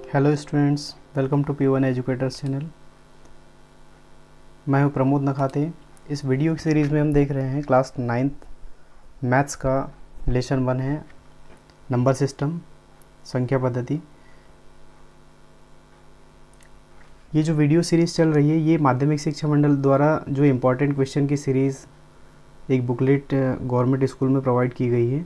Hello students, welcome to P1 educators channel. मैं हूं प्रमोद नखाते। इस वीडियो सीरीज़ में हम देख रहे हैं क्लास 9th मैथ्स का लेसन 1 है नंबर सिस्टम, संख्या पद्धति। ये जो वीडियो सीरीज़ चल रही है ये माध्यमिक शिक्षा मंडल द्वारा जो इम्पोर्टेंट क्वेश्चन की सीरीज़ एक बुकलेट गवर्नमेंट स्कूल में प्रोवाइड की गई है।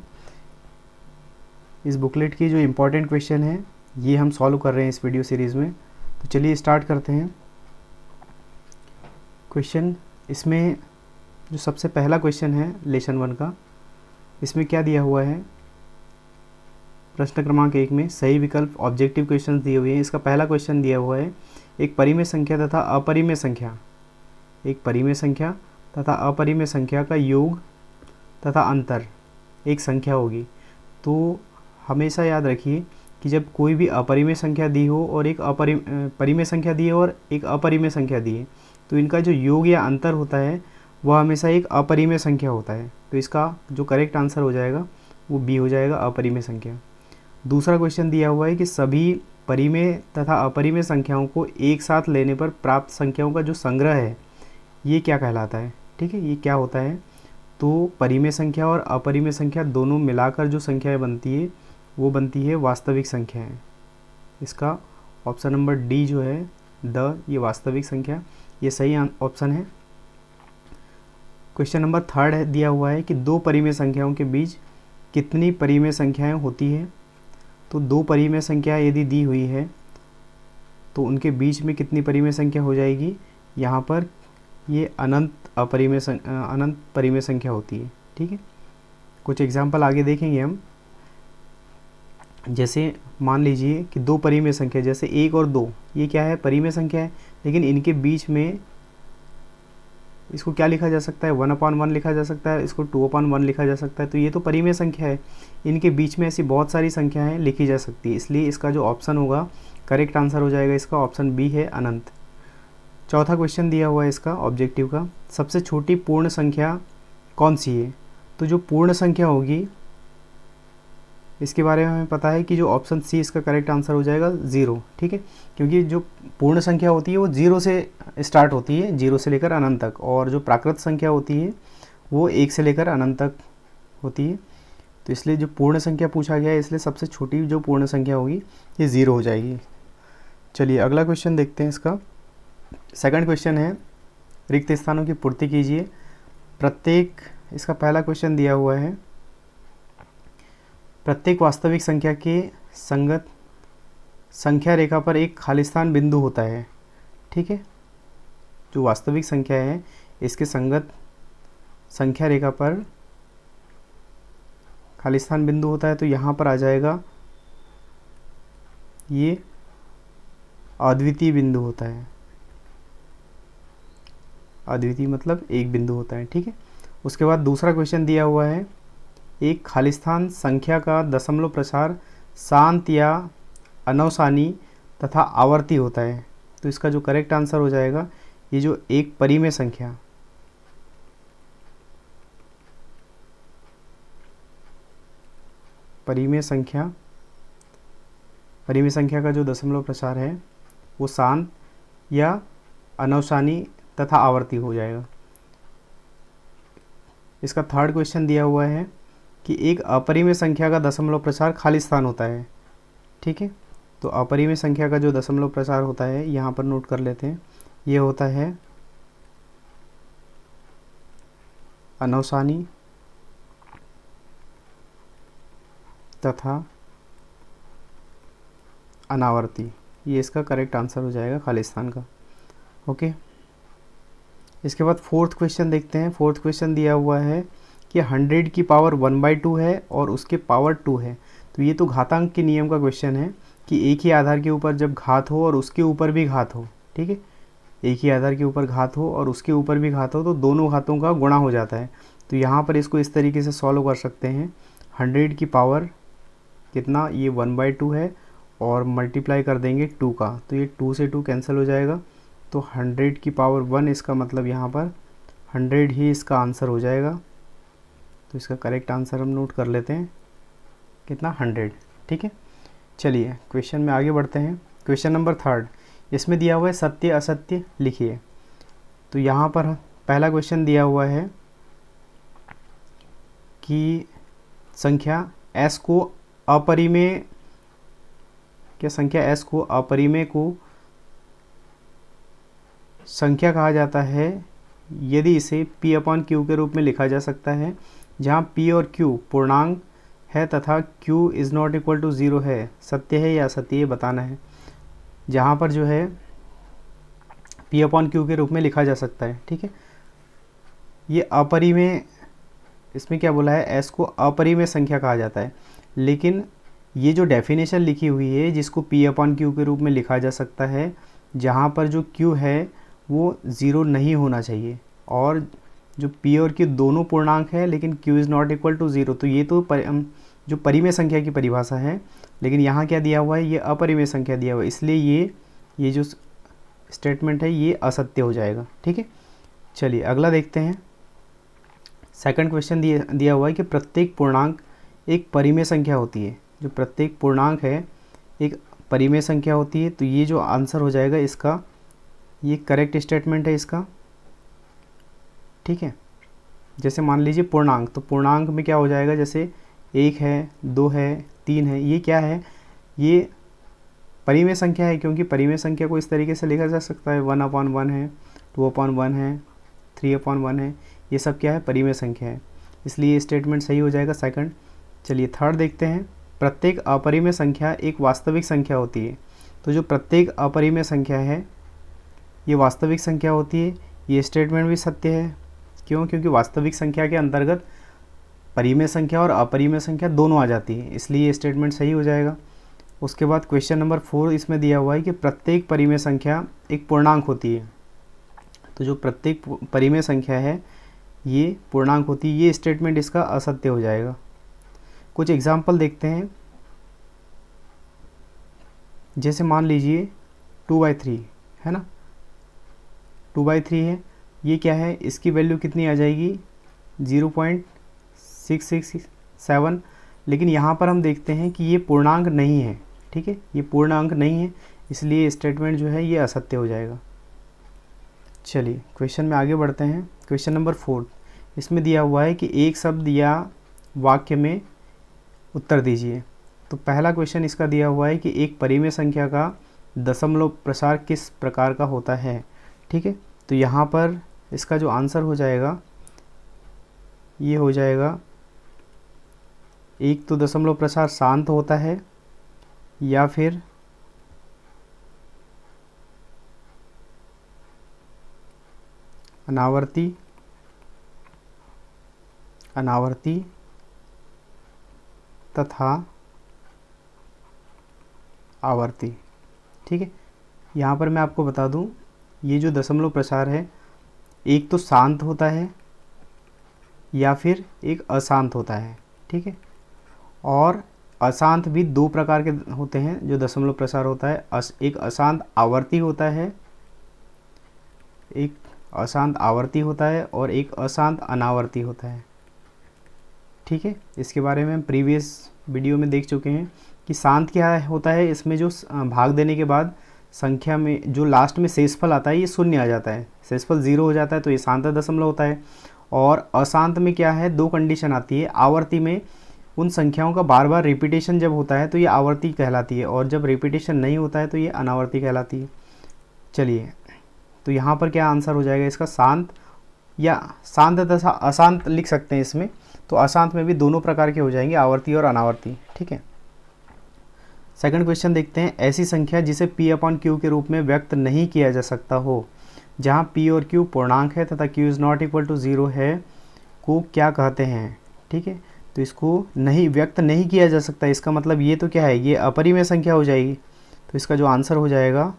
इस बुकलेट की जो इम्पोर्टेंट क्वेश्चन है ये हम सॉल्व कर रहे हैं इस वीडियो सीरीज़ में। तो चलिए स्टार्ट करते हैं। क्वेश्चन इसमें जो सबसे पहला क्वेश्चन है लेसन 1 का, इसमें क्या दिया हुआ है? प्रश्न क्रमांक 1 में सही विकल्प ऑब्जेक्टिव क्वेश्चन दिए हुए हैं। इसका पहला क्वेश्चन दिया हुआ है, एक परिमेय संख्या तथा अपरिमेय संख्या, एक परिमेय संख्या तथा अपरिमेय संख्या का योग तथा अंतर एक संख्या होगी। तो हमेशा याद रखिए कि जब कोई भी अपरिमेय संख्या दी हो और एक परिमेय संख्या दी हो और एक अपरिमेय संख्या दी है, तो इनका जो योग या अंतर होता है वह हमेशा एक अपरिमेय संख्या होता है। तो इसका जो करेक्ट आंसर हो जाएगा वो बी हो जाएगा, अपरिमेय संख्या। दूसरा क्वेश्चन दिया हुआ है कि सभी परिमेय तथा अपरिमेय संख्याओं को एक साथ लेने पर प्राप्त संख्याओं का जो संग्रह है ये क्या कहलाता है? ठीक है, ये क्या होता है? तो परिमेय संख्या और अपरिमेय संख्या दोनों मिलाकर जो संख्याएं बनती है वो बनती है वास्तविक संख्याएं। इसका ऑप्शन नंबर डी जो है ये वास्तविक संख्या, ये सही ऑप्शन है। क्वेश्चन नंबर 3 दिया हुआ है कि दो परिमेय संख्याओं के बीच कितनी परिमेय संख्याएं होती है? तो दो परिमेय संख्या यदि दी हुई है तो उनके बीच में कितनी परिमेय संख्या हो जाएगी? यहाँ पर ये अनंत परिमेय संख्या होती है। ठीक है, कुछ एग्जाम्पल आगे देखेंगे हम। जैसे मान लीजिए कि दो परिमेय संख्या जैसे 1 और 2, ये क्या है? परिमेय संख्या है, लेकिन इनके बीच में इसको क्या लिखा जा सकता है? 1/1 लिखा जा सकता है, इसको 2/1 लिखा जा सकता है। तो ये तो परिमेय संख्या है, इनके बीच में ऐसी बहुत सारी संख्याएं लिखी जा सकती है, इसलिए इसका जो ऑप्शन होगा करेक्ट आंसर हो जाएगा इसका ऑप्शन बी है, अनंत। चौथा क्वेश्चन दिया हुआ है इसका ऑब्जेक्टिव का, सबसे छोटी पूर्ण संख्या कौन सी है? तो जो पूर्ण संख्या होगी इसके बारे में हमें पता है कि जो ऑप्शन सी इसका करेक्ट आंसर हो जाएगा 0। ठीक है, क्योंकि जो पूर्ण संख्या होती है वो 0 से स्टार्ट होती है, 0 से लेकर अनंत तक, और जो प्राकृत संख्या होती है वो 1 से लेकर अनंत तक होती है। तो इसलिए जो पूर्ण संख्या पूछा गया है, इसलिए सबसे छोटी जो पूर्ण संख्या होगी ये 0 हो जाएगी। चलिए अगला क्वेश्चन देखते हैं। इसका सेकंड क्वेश्चन है, रिक्त स्थानों की पूर्ति कीजिए। इसका पहला क्वेश्चन दिया हुआ है, प्रत्येक वास्तविक संख्या के संगत संख्या रेखा पर एक खालिस्तान बिंदु होता है। ठीक है, जो वास्तविक संख्या है इसके संगत संख्या रेखा पर खालिस्तान बिंदु होता है। तो यहाँ पर आ जाएगा ये अद्वितीय बिंदु होता है। अद्वितीय मतलब एक बिंदु होता है। ठीक है, उसके बाद दूसरा क्वेश्चन दिया हुआ है, एक खालिस्तान संख्या का दशमलव प्रसार शांत या अनवसानी तथा आवर्ती होता है। तो इसका जो करेक्ट आंसर हो जाएगा ये जो एक परिमेय संख्या, परिमेय संख्या का जो दशमलव प्रसार है वो शांत या अनवसानी तथा आवर्ती हो जाएगा। इसका थर्ड क्वेश्चन दिया हुआ है कि एक अपरिमेय संख्या का दशमलव प्रसार खालिस्तान होता है। ठीक है, तो अपरिमेय संख्या का जो दशमलव प्रसार होता है यहाँ पर नोट कर लेते हैं, ये होता है अनवसानी तथा अनावर्ती। ये इसका करेक्ट आंसर हो जाएगा खालिस्तान का। ओके, इसके बाद फोर्थ क्वेश्चन देखते हैं। फोर्थ क्वेश्चन दिया हुआ है कि 100 की पावर 1/2 है और उसके पावर 2 है। तो ये तो घातांक के नियम का क्वेश्चन है कि एक ही आधार के ऊपर जब घात हो और उसके ऊपर भी घात हो, ठीक है, एक ही आधार के ऊपर घात हो और उसके ऊपर भी घात हो तो दोनों घातों का गुणा हो जाता है। तो यहाँ पर इसको इस तरीके से सॉल्व कर सकते हैं, 100 की पावर कितना, ये 1/2 है और मल्टीप्लाई कर देंगे 2 का, तो ये 2 से 2 कैंसिल हो जाएगा। तो 100 की पावर 1 इसका मतलब यहाँ पर 100 ही इसका आंसर हो जाएगा। तो इसका करेक्ट आंसर हम नोट कर लेते हैं, कितना, 100। ठीक है, चलिए क्वेश्चन में आगे बढ़ते हैं। क्वेश्चन नंबर 3, इसमें दिया हुआ है सत्य असत्य लिखिए। तो यहाँ पर पहला क्वेश्चन दिया हुआ है कि संख्या s को अपरिमेय, क्या संख्या s को अपरिमेय को संख्या कहा जाता है यदि इसे p अपॉन q के रूप में लिखा जा सकता है, जहाँ p और q पूर्णांक है तथा q is not equal to 0 है। सत्य है या असत्य ये बताना है। जहाँ पर जो है p अपॉन q के रूप में लिखा जा सकता है, ठीक है। ये अपरिमेय, इसमें क्या बोला है, s को अपरिमेय संख्या कहा जाता है। लेकिन ये जो डेफिनेशन लिखी हुई है जिसको p अपॉन q के रूप में लिखा जा सकता है, जहाँ पर जो q है वो 0 नहीं होना चाहिए और जो p और q दोनों पूर्णांक है लेकिन q is not equal to 0। तो ये तो जो परिमेय संख्या की परिभाषा है, लेकिन यहाँ क्या दिया हुआ है, ये अपरिमेय संख्या दिया हुआ है, इसलिए ये जो स्टेटमेंट है ये असत्य हो जाएगा, ठीक है। चलिए अगला देखते हैं। सेकंड क्वेश्चन दिया हुआ है कि प्रत्येक पूर्णांक एक परिमेय संख्या होती है। जो प्रत्येक पूर्णांक है एक परिमेय संख्या होती है, तो ये जो आंसर हो जाएगा इसका, ये करेक्ट स्टेटमेंट है इसका, ठीक है। जैसे मान लीजिए पूर्णांक, तो पूर्णांक में क्या हो जाएगा, जैसे 1 है, 2 है, 3 है, ये क्या है, ये परिमेय संख्या है, क्योंकि परिमेय संख्या को इस तरीके से लिखा जा सकता है, 1/1 है, 2/1 है, 3/1 है, ये सब क्या है, परिमेय संख्या है, इसलिए ये स्टेटमेंट सही हो जाएगा सेकंड। चलिए थर्ड देखते हैं। प्रत्येक अपरिमेय संख्या एक वास्तविक संख्या होती है। तो जो प्रत्येक अपरिमेय संख्या है ये वास्तविक संख्या होती है, ये स्टेटमेंट भी सत्य है। क्यों? क्योंकि वास्तविक संख्या के अंतर्गत परिमेय संख्या और अपरिमेय संख्या दोनों आ जाती है, इसलिए ये स्टेटमेंट सही हो जाएगा। उसके बाद क्वेश्चन नंबर 4 इसमें दिया हुआ है कि प्रत्येक परिमेय संख्या एक पूर्णांक होती है। तो जो प्रत्येक परिमेय संख्या है ये पूर्णांक होती है, ये स्टेटमेंट इसका असत्य हो जाएगा। कुछ एग्जाम्पल देखते हैं। जैसे मान लीजिए 2/3 है ना, 2/3 है, ये क्या है, इसकी वैल्यू कितनी आ जाएगी, 0.667। लेकिन यहाँ पर हम देखते हैं कि ये पूर्णांक नहीं है, ठीक है, ये पूर्णांक नहीं है, इसलिए स्टेटमेंट जो है ये असत्य हो जाएगा। चलिए क्वेश्चन में आगे बढ़ते हैं। क्वेश्चन नंबर 4 इसमें दिया हुआ है कि एक शब्द या वाक्य में उत्तर दीजिए। तो पहला क्वेश्चन इसका दिया हुआ है कि एक परिमेय संख्या का दशमलव प्रसार किस प्रकार का होता है, ठीक है। तो यहाँ पर इसका जो आंसर हो जाएगा ये हो जाएगा, एक तो दशमलव प्रसार शांत होता है या फिर अनावर्ती तथा आवर्ती, ठीक है। यहाँ पर मैं आपको बता दूँ, ये जो दशमलव प्रसार है एक तो शांत होता है या फिर एक अशांत होता है, ठीक है। और अशांत भी दो प्रकार के होते हैं जो दशमलव प्रसार होता है, एक अशांत आवर्ती होता है, एक अशांत आवर्ती होता है और एक अशांत अनावर्ती होता है, ठीक है। इसके बारे में हम प्रीवियस वीडियो में देख चुके हैं कि शांत क्या होता है, इसमें जो भाग देने के बाद संख्या में जो लास्ट में शेषफल आता है ये शून्य आ जाता है, शेषफल 0 हो जाता है, तो ये शांत दशमलव होता है। और अशांत में क्या है, दो कंडीशन आती है, आवर्ती में उन संख्याओं का बार बार रिपीटेशन जब होता है तो ये आवर्ती कहलाती है, और जब रिपीटेशन नहीं होता है तो ये अनावर्ती कहलाती है। चलिए तो यहाँ पर क्या आंसर हो जाएगा इसका, शांत या शांत तथा अशांत लिख सकते हैं इसमें। तो अशांत में भी दोनों प्रकार के हो जाएंगे, आवर्ती और अनावर्ती, ठीक है। सेकंड क्वेश्चन देखते हैं। ऐसी संख्या जिसे p/q के रूप में व्यक्त नहीं किया जा सकता हो, जहाँ p और q पूर्णांक है तथा q is not equal to 0 है, को क्या कहते हैं, ठीक है। तो इसको नहीं व्यक्त नहीं किया जा सकता, इसका मतलब ये तो क्या है, ये अपरिमेय संख्या हो जाएगी। तो इसका जो आंसर हो जाएगा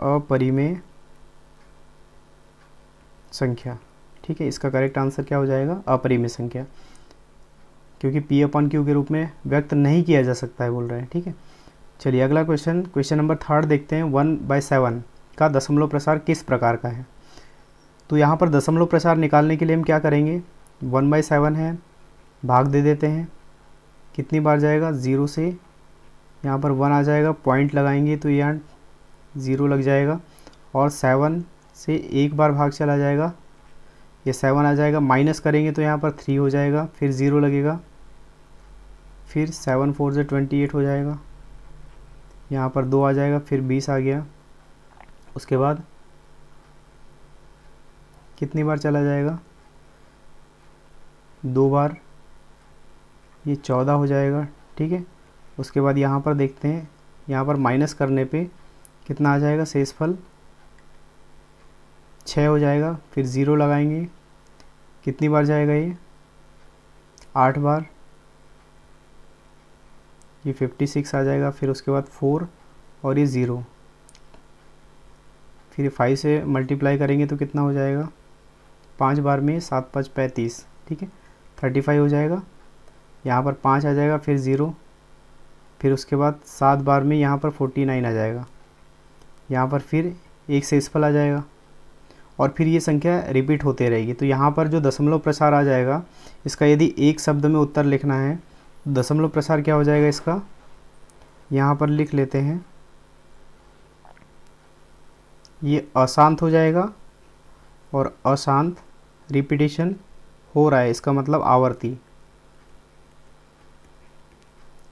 अपरिमेय संख्या, ठीक है। इसका करेक्ट आंसर क्या हो जाएगा, अपरिमेय संख्या, क्योंकि p/q के रूप में व्यक्त नहीं किया जा सकता है बोल रहे हैं, ठीक है। चलिए अगला क्वेश्चन, क्वेश्चन नंबर 3 देखते हैं। 1/7 का दशमलव प्रसार किस प्रकार का है। तो यहाँ पर दशमलव प्रसार निकालने के लिए हम क्या करेंगे, 1/7 है, भाग दे देते हैं, कितनी बार जाएगा, 0 से यहाँ पर 1 आ जाएगा, पॉइंट लगाएंगे तो यहाँ 0 लग जाएगा, और 7 से एक बार भाग चला जाएगा, ये 7 आ जाएगा, माइनस करेंगे तो यहाँ पर 3 हो जाएगा, फिर 0 लगेगा, फिर 7 4 से 28 हो जाएगा, यहाँ पर 2 आ जाएगा, फिर 20 आ गया, उसके बाद कितनी बार चला जाएगा, 2 बार, ये 14 हो जाएगा। ठीक है, उसके बाद यहाँ पर देखते हैं, यहाँ पर माइनस करने पे कितना आ जाएगा, शेषफल 6 हो जाएगा, फिर 0 लगाएंगे, कितनी बार जाएगा ये, 8 बार, ये 56 आ जाएगा, फिर उसके बाद 4 और ये 0, फिर 5 से मल्टीप्लाई करेंगे तो कितना हो जाएगा, 5 बार में 7 5 35, ठीक है, 35 हो जाएगा, यहाँ पर 5 आ जाएगा, फिर 0, फिर उसके बाद 7 बार में यहाँ पर 49 आ जाएगा, यहाँ पर फिर एक शेषफल आ जाएगा, और फिर ये संख्या रिपीट होते रहेगी। तो यहाँ पर जो दशमलव प्रसार आ जाएगा, इसका यदि एक शब्द में उत्तर लिखना है, दशमलव प्रसार क्या हो जाएगा इसका, यहाँ पर लिख लेते हैं, ये अशांत हो जाएगा, और अशांत रिपीटेशन हो रहा है, इसका मतलब आवर्ती।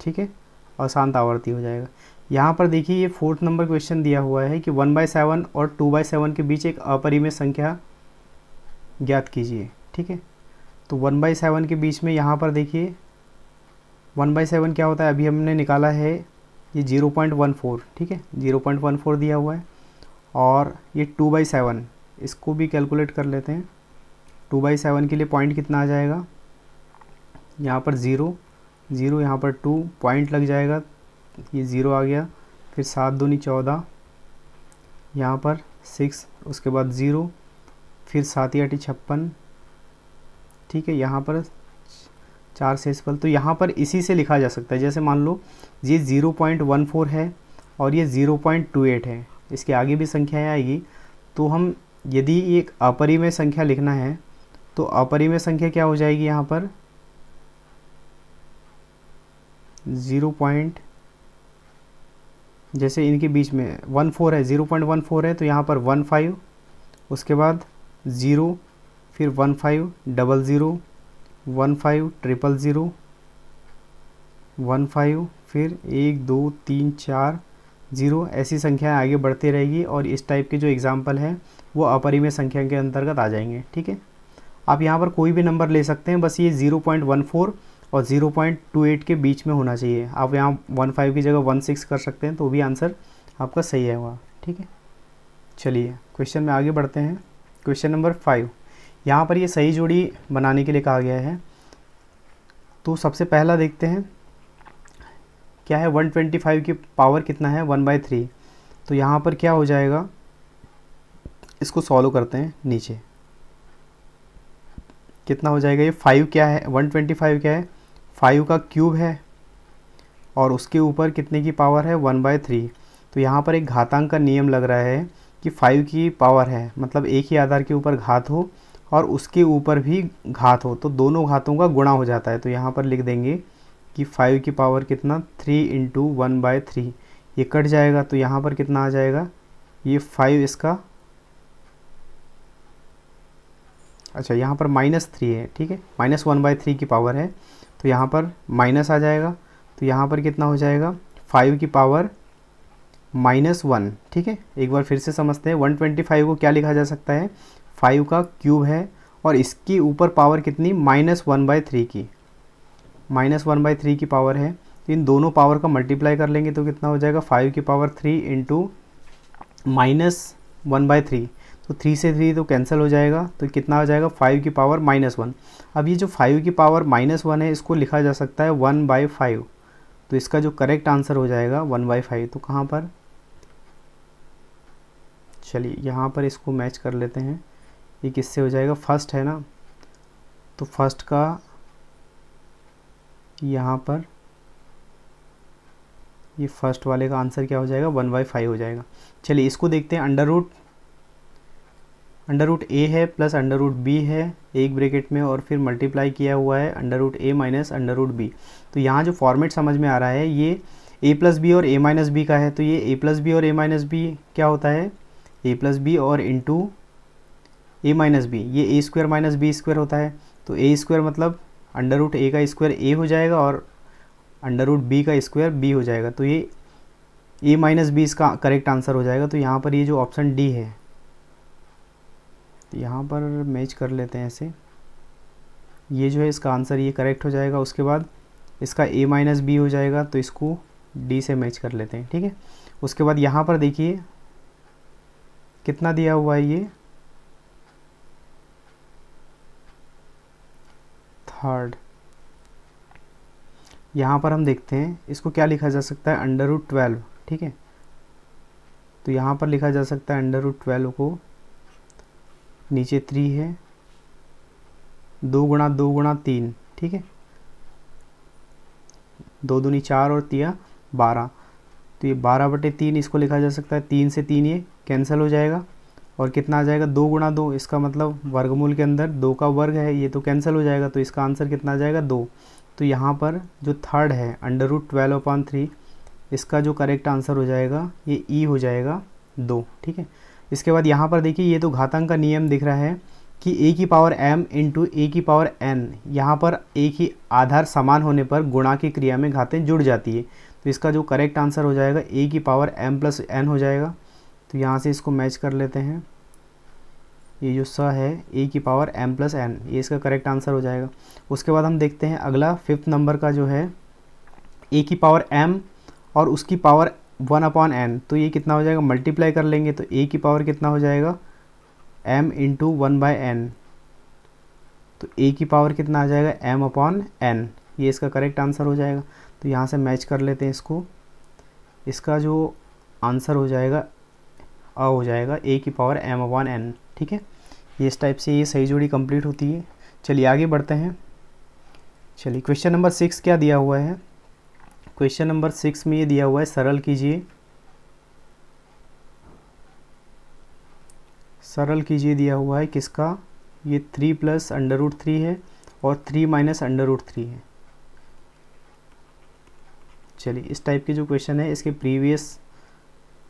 ठीक है, अशांत आवर्ती हो जाएगा। यहाँ पर देखिए ये 4th नंबर क्वेश्चन दिया हुआ है कि 1/7 और 2/7 के बीच एक अपरिमेय संख्या ज्ञात कीजिए। ठीक है, तो 1/7 के बीच में यहाँ पर देखिए 1/7 क्या होता है, अभी हमने निकाला है ये 0.14। ठीक है, 0.14 दिया हुआ है, और ये 2/7 इसको भी कैलकुलेट कर लेते हैं। 2/7 के लिए पॉइंट कितना आ जाएगा, यहाँ पर 0 0, यहाँ पर 2 पॉइंट लग जाएगा, ये 0 आ गया, फिर 7 दूनी 14, यहाँ पर 6, उसके बाद 0, फिर 7 8 56। ठीक है, यहाँ पर 4 शेषफल, तो यहाँ पर इसी से लिखा जा सकता है। जैसे मान लो ये 0.14 है और ये 0.28 है, इसके आगे भी संख्याएँ आएगी, तो हम यदि एक अपरिमेय संख्या लिखना है तो अपरिमेय संख्या क्या हो जाएगी, यहाँ पर 0. जैसे इनके बीच में 14 है, 0.14 है, तो यहाँ पर 15, उसके बाद 0, फिर 15 00, 15 000, 15, फिर 1 2 3 4 0, ऐसी संख्याएं आगे बढ़ती रहेगी, और इस टाइप के जो एग्जाम्पल हैं वो अपरिमेय संख्या के अंतर्गत आ जाएंगे। ठीक है, आप यहाँ पर कोई भी नंबर ले सकते हैं, बस ये 0.14 और 0.28 के बीच में होना चाहिए। आप यहाँ 15 की जगह 16 कर सकते हैं, तो भी आंसर आपका सही है। ठीक है, चलिए क्वेश्चन में आगे बढ़ते हैं। क्वेश्चन नंबर 5, यहाँ पर ये सही जोड़ी बनाने के लिए कहा गया है। तो सबसे पहला देखते हैं क्या है, 125 की पावर कितना है, 1/3। तो यहाँ पर क्या हो जाएगा, इसको सॉल्व करते हैं। नीचे कितना हो जाएगा, ये 5 क्या है, 125 क्या है, 5 का क्यूब है, और उसके ऊपर कितने की पावर है, 1/3। तो यहाँ पर एक घातांक का नियम लग रहा है कि 5 की पावर है, मतलब एक ही आधार के ऊपर घात हो और उसके ऊपर भी घात हो, तो दोनों घातों का गुणा हो जाता है। तो यहाँ पर लिख देंगे कि 5 की पावर कितना, 3 × 1/3, ये कट जाएगा, तो यहाँ पर कितना आ जाएगा, ये 5 इसका, अच्छा यहाँ पर -3 है। ठीक है, -1/3 की पावर है, तो यहाँ पर माइनस आ जाएगा, तो यहाँ पर कितना हो जाएगा, 5 की पावर -1। ठीक है, एक बार फिर से समझते हैं, 125 को क्या लिखा जा सकता है, 5 का क्यूब है, और इसके ऊपर पावर कितनी, -1/3 की, -1/3 की पावर है। तो इन दोनों पावर का मल्टीप्लाई कर लेंगे तो कितना हो जाएगा, 5 की पावर 3 × -1/3, तो 3 से 3 तो कैंसिल हो जाएगा, तो कितना आ जाएगा, 5 की पावर -1। अब ये जो 5 की पावर -1 है, इसको लिखा जा सकता है 1/5। तो इसका जो करेक्ट आंसर हो जाएगा 1/5। तो कहाँ पर, चलिए यहाँ पर इसको मैच कर लेते हैं, ये किससे हो जाएगा, फर्स्ट है ना, तो फर्स्ट का यहाँ पर ये फर्स्ट वाले का आंसर क्या हो जाएगा, 1/5 हो जाएगा। चलिए इसको देखते हैं, अंडर रूट ए है प्लस अंडर रूट बी है एक ब्रैकेट में, और फिर मल्टीप्लाई किया हुआ है अंडर रूट ए माइनस अंडर रूट बी। तो यहाँ जो फॉर्मेट समझ में आ रहा है, ये ए प्लस बी और ए माइनस बी का है, तो ये ए प्लस बी और ए माइनस बी क्या होता है, ए प्लस बी और इंटू ए माइनस बी, ये ए स्क्वायर माइनस बी स्क्वायर होता है। तो ए स्क्वायर मतलब अंडर रूट ए का स्क्वायर ए हो जाएगा और अंडर रूट बी का स्क्वायर बी हो जाएगा। तो ये ए माइनस बी इसका करेक्ट आंसर हो जाएगा। तो यहाँ पर ये जो ऑप्शन डी है, तो यहाँ पर मैच कर लेते हैं ऐसे, ये जो है इसका आंसर ये करेक्ट हो जाएगा। उसके बाद इसका ए माइनस बी हो जाएगा, तो इसको डी से मैच कर लेते हैं, ठीक है। उसके बाद यहाँ पर देखिए कितना दिया हुआ है, ये थर्ड। यहाँ पर हम देखते हैं इसको क्या लिखा जा सकता है, अंडर रूट 12, ठीक है। तो यहाँ पर लिखा जा सकता है अंडर रूट 12 को, नीचे 3 है, 2 गुणा 3, ठीक है, 2 दूनी 4 और 3 12, तो ये 12/3 इसको लिखा जा सकता है। 3 से 3 ये कैंसिल हो जाएगा और कितना आ जाएगा, 2 गुणा 2, इसका मतलब वर्गमूल के अंदर 2 का वर्ग है, ये तो कैंसिल हो जाएगा। तो इसका आंसर कितना आ जाएगा, 2। तो यहाँ पर जो थर्ड है अंडर रूट 12/3, इसका जो करेक्ट आंसर हो जाएगा ये ई हो जाएगा 2, ठीक है। इसके बाद यहाँ पर देखिए ये तो घातांक का नियम दिख रहा है कि ए की पावर m इंटू ए की पावर n, यहाँ पर एक ही आधार समान होने पर गुणा की क्रिया में घातें जुड़ जाती है। तो इसका जो करेक्ट आंसर हो जाएगा ए की पावर m प्लस n हो जाएगा। तो यहाँ से इसको मैच कर लेते हैं, ये जो स है ए की पावर m प्लस n, ये इसका करेक्ट आंसर हो जाएगा। उसके बाद हम देखते हैं अगला 5th नंबर का जो है ए की पावर m और उसकी पावर 1/n, तो ये कितना हो जाएगा, मल्टीप्लाई कर लेंगे तो ए की पावर कितना हो जाएगा, m इंटू 1/n, तो ए की पावर कितना आ जाएगा, m/n, ये इसका करेक्ट आंसर हो जाएगा। तो यहाँ से मैच कर लेते हैं इसको, इसका जो आंसर हो जाएगा अ हो जाएगा ए की पावर m/n, ठीक है। ये इस टाइप से ये सही जोड़ी कंप्लीट होती है। चलिए आगे बढ़ते हैं। चलिए क्वेश्चन नंबर 6 क्या दिया हुआ है, क्वेश्चन नंबर 6 में ये दिया हुआ है, सरल कीजिए, सरल कीजिए दिया हुआ है किसका, ये 3 प्लस अंडर रूट 3 है और 3 माइनस अंडर रूट 3 है। चलिए इस टाइप के जो क्वेश्चन है इसके प्रीवियस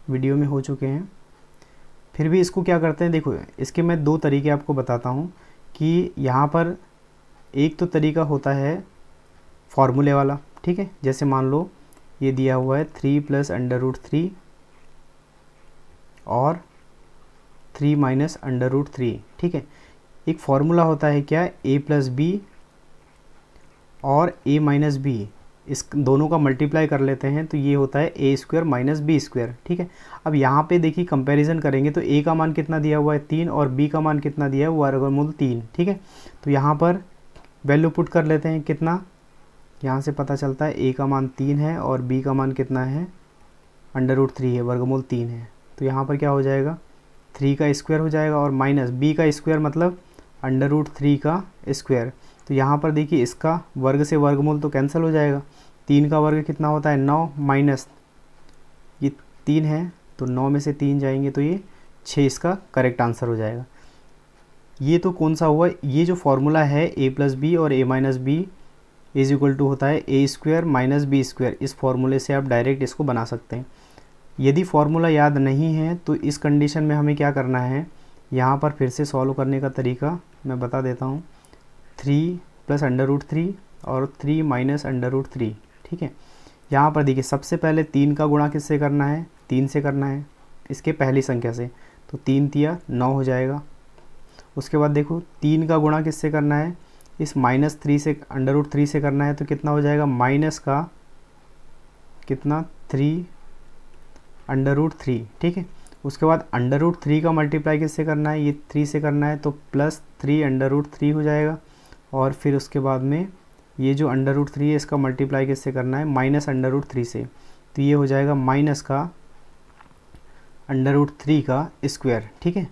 वीडियो में हो चुके हैं, फिर भी इसको क्या करते हैं, देखो इसके मैं 2 तरीके आपको बताता हूँ कि यहाँ पर एक तो तरीका होता है फॉर्मूले वाला, ठीक है। जैसे मान लो ये दिया हुआ है 3 प्लस अंडर रूट 3 और 3 माइनस अंडर रूट 3, ठीक है। एक फार्मूला होता है क्या, a प्लस बी और a माइनस बी, इस दोनों का मल्टीप्लाई कर लेते हैं तो ये होता है a square minus B square, ठीक है। अब यहाँ पे देखिए कंपैरिजन करेंगे तो a का मान कितना दिया हुआ है 3 और b का मान कितना दिया है वर्गमूल 3, ठीक है। तो यहाँ पर वैल्यू पुट कर लेते हैं, कितना यहाँ से पता चलता है a का मान 3 है और b का मान कितना है, अंडर रूट 3 है, वर्गमूल 3 है। तो यहाँ पर क्या हो जाएगा, 3 का स्क्वायर हो जाएगा और माइनस b का स्क्वायर मतलब अंडर रूट 3 का स्क्वायर। तो यहाँ पर देखिए इसका वर्ग से वर्गमूल तो कैंसिल हो जाएगा, 3 का वर्ग कितना होता है 9, माइनस ये 3 है तो 9 में से 3 जाएंगे तो ये 6 इसका करेक्ट आंसर हो जाएगा। ये तो कौन सा हुआ, ये जो फॉर्मूला है a प्लस बी और a minus b is equal to होता है a square minus B square, इस फॉर्मूले से आप डायरेक्ट इसको बना सकते हैं। यदि फॉर्मूला याद नहीं है तो इस कंडीशन में हमें क्या करना है, यहाँ पर फिर से सॉल्व करने का तरीका मैं बता देता हूँ। 3 प्लस अंडर रूट 3 और 3 माइनस अंडर रूट 3, ठीक है। यहाँ पर देखिए सबसे पहले 3 का गुणा किससे करना है, 3 से करना है, इसके पहली संख्या से, तो 3 तिया 9 हो जाएगा। उसके बाद देखो 3 का गुणा किससे करना है, इस माइनस 3 से अंडर रूट 3 से करना है, तो कितना हो जाएगा माइनस का कितना 3 अंडर रूट 3, ठीक है। उसके बाद अंडर रूट 3 का मल्टीप्लाई किससे करना है, ये 3 से करना है, तो प्लस 3 अंडर रूट 3 हो जाएगा। और फिर उसके बाद में ये जो अंडर रूट 3 है इसका मल्टीप्लाई किससे करना है, माइनस अंडर रूट 3 से, तो ये हो जाएगा माइनस का अंडर रूट 3 का स्क्वायर, ठीक है।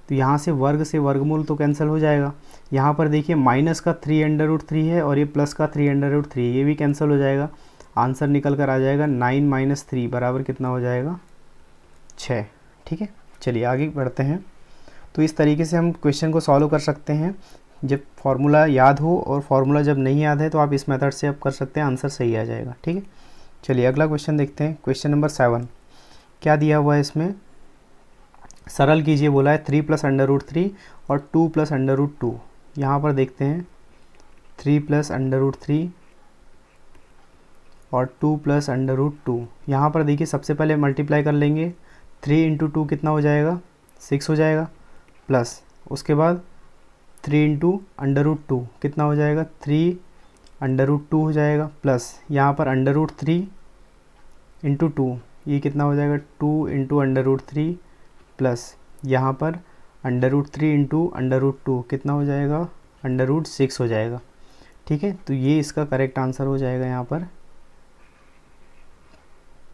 तो यहाँ से वर्ग से वर्गमूल तो कैंसिल हो जाएगा। यहाँ पर देखिए माइनस का 3 अंडर रूट 3 है और ये प्लस का 3 अंडर रूट 3, ये भी कैंसिल हो जाएगा। आंसर निकल कर आ जाएगा 9 माइनस 3 बराबर कितना हो जाएगा 6, ठीक है। चलिए आगे बढ़ते हैं। तो इस तरीके से हम क्वेश्चन को सॉल्व कर सकते हैं, जब फार्मूला याद हो, और फार्मूला जब नहीं याद है तो आप इस मेथड से आप कर सकते हैं, आंसर सही आ जाएगा, ठीक है। चलिए अगला क्वेश्चन देखते हैं, क्वेश्चन नंबर 7। क्या दिया हुआ है इसमें, सरल कीजिए बोला है 3 + √3 और 2 + √2। यहाँ पर देखते हैं 3 + √3 और 2 + √2। यहाँ पर देखिए सबसे पहले मल्टीप्लाई कर लेंगे, 3 × 2 कितना हो जाएगा, 6 हो जाएगा, प्लस उसके बाद 3 × √2 कितना हो जाएगा, 3 √2 हो जाएगा, प्लस यहाँ पर √3 × 2 ये कितना हो जाएगा, 2 × √3 प्लस यहाँ पर √3 × √2 कितना हो जाएगा, √6 हो जाएगा। ठीक है, तो ये इसका करेक्ट आंसर हो जाएगा यहाँ पर,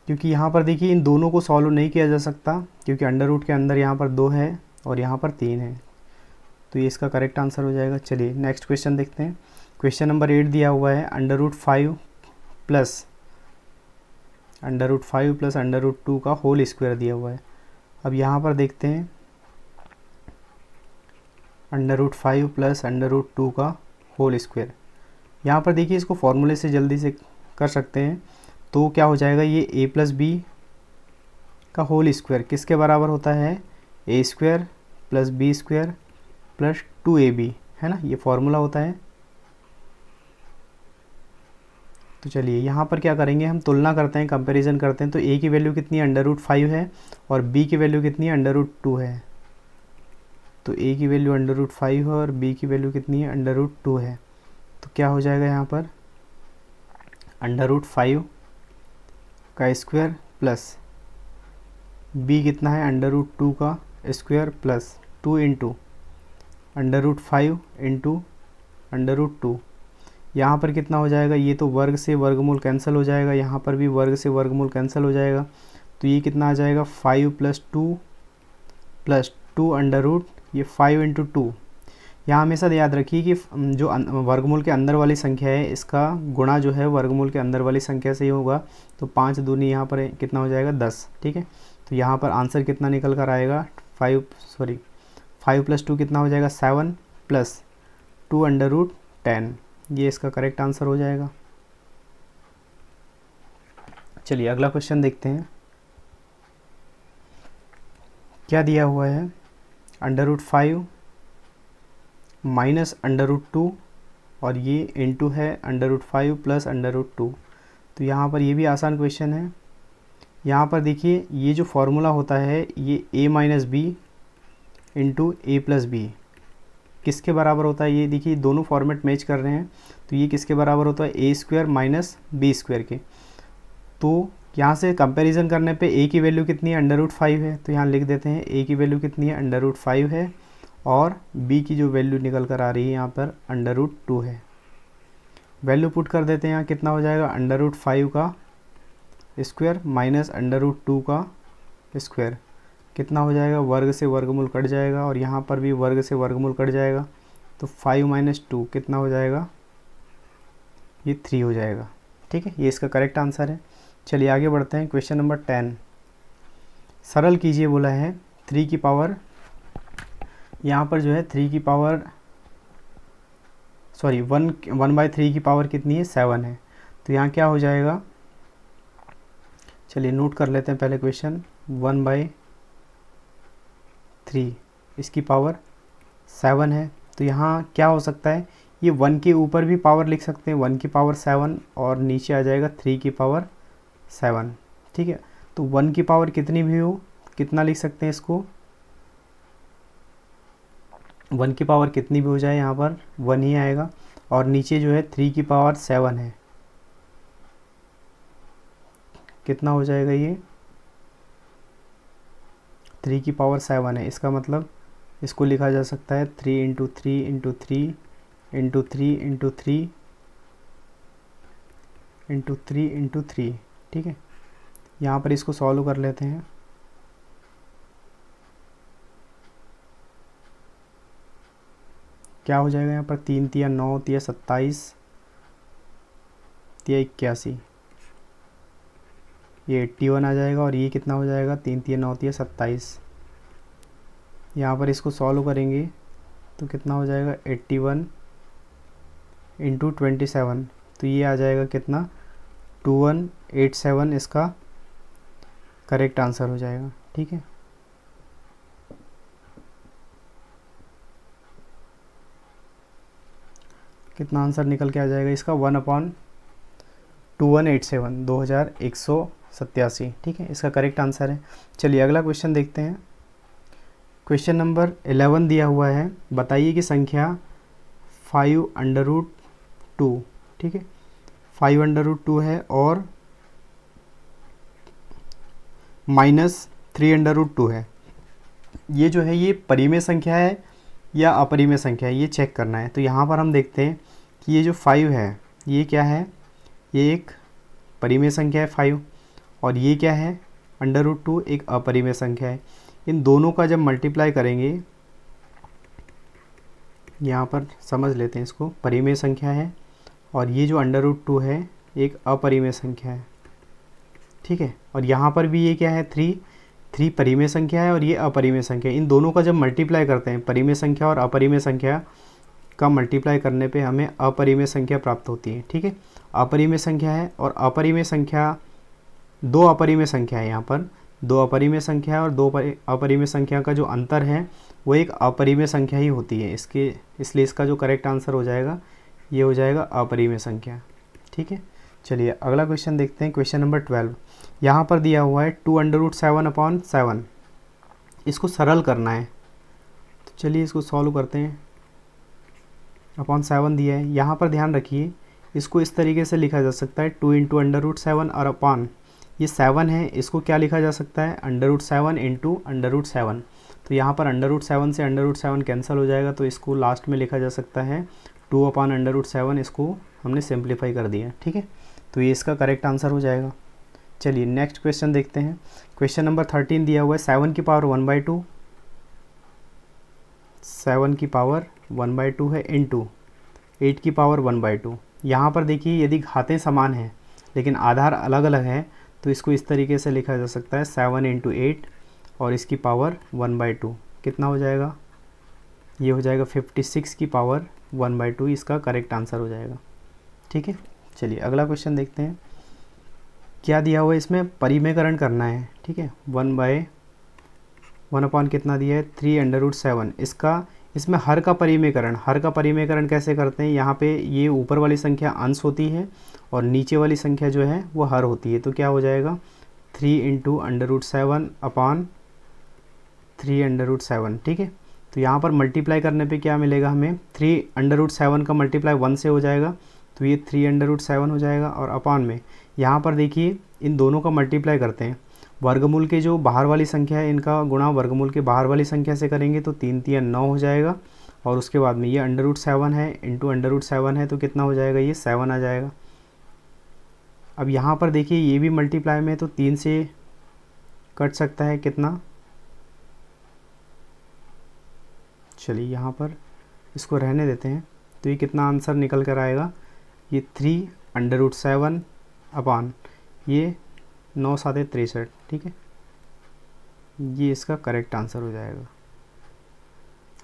क्योंकि यहाँ पर देखिए इन दोनों को सॉल्व नहीं किया जा सकता, क्योंकि अंडर के अंदर यहाँ पर 2 है और यहाँ पर 3 है, तो ये इसका करेक्ट आंसर हो जाएगा। चलिए नेक्स्ट क्वेश्चन देखते हैं, क्वेश्चन नंबर 8 दिया हुआ है √5 प्लस √5 + √2 का होल स्क्वायर दिया हुआ है। अब यहाँ पर देखते हैं √5 + √2 का होल स्क्वायर। यहाँ पर देखिए इसको फॉर्मूले से जल्दी से कर सकते हैं, तो क्या हो जाएगा, ये a + b का होल स्क्वायर किसके बराबर होता है, a² + b² + 2ab, है ना, ये फॉर्मूला होता है। तो चलिए यहाँ पर क्या करेंगे, हम तुलना करते हैं, कंपैरिजन करते हैं। तो a की वैल्यू कितनी है, √5 है, और b की वैल्यू कितनी है, √2 है। तो a की वैल्यू √5 है और b की वैल्यू कितनी है, √2 है। तो क्या हो जाएगा यहाँ पर, √5 का स्क्वायर प्लस b कितना है, √2 का स्क्वायर प्लस 2 × √5 × √2। यहाँ पर कितना हो जाएगा, ये तो वर्ग से वर्गमूल कैंसिल हो जाएगा, यहाँ पर भी वर्ग से वर्गमूल कैंसिल हो जाएगा। तो ये कितना आ जाएगा, 5 + 2 + 2 ये 5 × 2। यहाँ हमेशा याद रखिए कि जो वर्गमूल के अंदर वाली संख्या है, इसका गुणा जो है वर्गमूल के अंदर वाली संख्या से ही होगा। तो 5 दूनी यहाँ पर कितना हो जाएगा, 10। ठीक है, तो यहाँ पर आंसर कितना निकल कर आएगा, 5 + 2 कितना हो जाएगा, 7 + 2 √10। ये इसका करेक्ट आंसर हो जाएगा। चलिए अगला क्वेश्चन देखते हैं, क्या दिया हुआ है, √5 - √2 और ये इंटू है √5 + √2। तो यहाँ पर ये भी आसान क्वेश्चन है। यहाँ पर देखिए ये जो फॉर्मूला होता है, ये a - b × a + b किसके बराबर होता है, ये देखिए दोनों फॉर्मेट मैच कर रहे हैं। तो ये किसके बराबर होता है, a² - b² के। तो यहाँ से कंपैरिजन करने पे a की वैल्यू कितनी है, √5 है, तो यहाँ लिख देते हैं a की वैल्यू कितनी है, √5 है, और b की जो वैल्यू निकल कर आ रही है यहाँ पर √2 है। वैल्यू पुट कर देते हैं, यहाँ कितना हो जाएगा, √5 का स्क्वायर माइनस √2 का स्क्वायर कितना हो जाएगा, वर्ग से वर्गमूल कट जाएगा, और यहाँ पर भी वर्ग से वर्गमूल कट जाएगा। तो 5 - 2 कितना हो जाएगा, ये 3 हो जाएगा। ठीक है, ये इसका करेक्ट आंसर है। चलिए आगे बढ़ते हैं, क्वेश्चन नंबर 10। सरल कीजिए बोला है 3 की पावर, यहाँ पर जो है 3 की पावर 1/3 की पावर कितनी है, 7 है। तो यहाँ क्या हो जाएगा, चलिए नोट कर लेते हैं पहले क्वेश्चन। 1/3 इसकी पावर 7 है, तो यहाँ क्या हो सकता है, ये 1 के ऊपर भी पावर लिख सकते हैं, 1 की पावर 7, और नीचे आ जाएगा 3 की पावर 7। ठीक है, तो 1 की पावर कितनी भी हो, कितना लिख सकते हैं इसको, 1 की पावर कितनी भी हो जाए यहाँ पर 1 ही आएगा, और नीचे जो है 3 की पावर 7 है, कितना हो जाएगा, ये 3 की पावर 7 है। इसका मतलब इसको लिखा जा सकता है 3 × 3 × 3 × 3 × 3 × 3 × 3। ठीक है, यहाँ पर इसको सॉल्व कर लेते हैं। क्या हो जाएगा यहाँ पर, 3 × 9 × 27 × 81, ये 81 आ जाएगा, और ये कितना हो जाएगा, 3 × 9 × 27। यहाँ पर इसको सॉल्व करेंगे तो कितना हो जाएगा, 81 × 27। तो ये आ जाएगा कितना, 21 2.87 इसका करेक्ट आंसर हो जाएगा। ठीक है, कितना आंसर निकल के आ जाएगा इसका 1/2187, 2187। ठीक है, इसका करेक्ट आंसर है। चलिए अगला क्वेश्चन देखते हैं। क्वेश्चन नंबर 11 दिया हुआ है, बताइए कि संख्या 5√2, ठीक है, 5√2 है और -3√2 है। ये जो है ये परिमेय संख्या है या अपरिमेय संख्या है, ये चेक करना है। तो यहाँ पर हम देखते हैं कि ये जो 5 है ये क्या है, ये एक परिमेय संख्या है 5, और ये क्या है √2 एक अपरिमेय संख्या है। इन दोनों का जब मल्टीप्लाई करेंगे, यहाँ पर समझ लेते हैं इसको, परिमेय संख्या है और ये जो √2 है एक अपरिमेय संख्या है। ठीक है, और यहाँ पर भी ये क्या है 3 परिमेय संख्या है और ये अपरिमेय संख्या है। इन दोनों का जब मल्टीप्लाई करते हैं, परिमेय संख्या और अपरिमेय संख्या का मल्टीप्लाई करने पे हमें अपरिमेय संख्या प्राप्त होती है। ठीक है, अपरिमेय संख्या है और अपरिमेय संख्या, दो अपरिमेय संख्या है, यहाँ पर दो अपरिमेय संख्या है और दो अपरिमेय संख्या का जो अंतर है वो एक अपरिमेय संख्या ही होती है। इसलिए इसका जो करेक्ट आंसर हो जाएगा ये हो जाएगा अपरिमेय संख्या। ठीक है, चलिए अगला क्वेश्चन देखते हैं। क्वेश्चन नंबर 12 यहाँ पर दिया हुआ है 2√7/7, इसको सरल करना है। तो चलिए इसको सॉल्व करते हैं। अपॉन 7 दिया है, यहाँ पर ध्यान रखिए इसको इस तरीके से लिखा जा सकता है 2 × √7 और अपॉन ये 7 है, इसको क्या लिखा जा सकता है √7 × √7। तो यहाँ पर √7 से √7 कैंसिल हो जाएगा, तो इसको लास्ट में लिखा जा सकता है 2/√7। इसको हमने सिंप्लीफाई कर दिया। ठीक है, तो ये इसका करेक्ट आंसर हो जाएगा। चलिए नेक्स्ट क्वेश्चन देखते हैं। क्वेश्चन नंबर 13 दिया हुआ है 7 की पावर 1/2, 7 की पावर 1/2 है इंटू 8 की पावर 1/2। यहाँ पर देखिए यदि घातें समान हैं लेकिन आधार अलग अलग है तो इसको इस तरीके से लिखा जा सकता है 7 × 8 और इसकी पावर 1/2। कितना हो जाएगा, ये हो जाएगा 56 की पावर 1/2, इसका करेक्ट आंसर हो जाएगा। ठीक है, चलिए अगला क्वेश्चन देखते हैं। क्या दिया हुआ है इसमें, परिमेयकरण करना है। ठीक है, 1/1 कितना दिया है 3√7। इसमें हर का परिमेयकरण कैसे करते हैं, यहाँ पे ये ऊपर वाली संख्या अंश होती है और नीचे वाली संख्या जो है वो हर होती है। तो क्या हो जाएगा 3 × √7/3√7। ठीक है, तो यहाँ पर मल्टीप्लाई करने पे क्या मिलेगा हमें, 3√7 का मल्टीप्लाई 1 से हो जाएगा तो ये 3√7 हो जाएगा। और अपॉन में यहाँ पर देखिए इन दोनों का मल्टीप्लाई करते हैं, वर्गमूल के जो बाहर वाली संख्या है इनका गुणा वर्गमूल के बाहर वाली संख्या से करेंगे तो 3 × 3 = 9 हो जाएगा। और उसके बाद में ये √7 है इंटू √7 है तो कितना हो जाएगा, ये 7 आ जाएगा। अब यहाँ पर देखिए ये भी मल्टीप्लाई में तो 3 से कट सकता है कितना, चलिए यहाँ पर इसको रहने देते हैं। तो ये कितना आंसर निकल कर आएगा, ये 3√7 अपॉन ये 9 × 7 = 63। ठीक है, ये इसका करेक्ट आंसर हो जाएगा।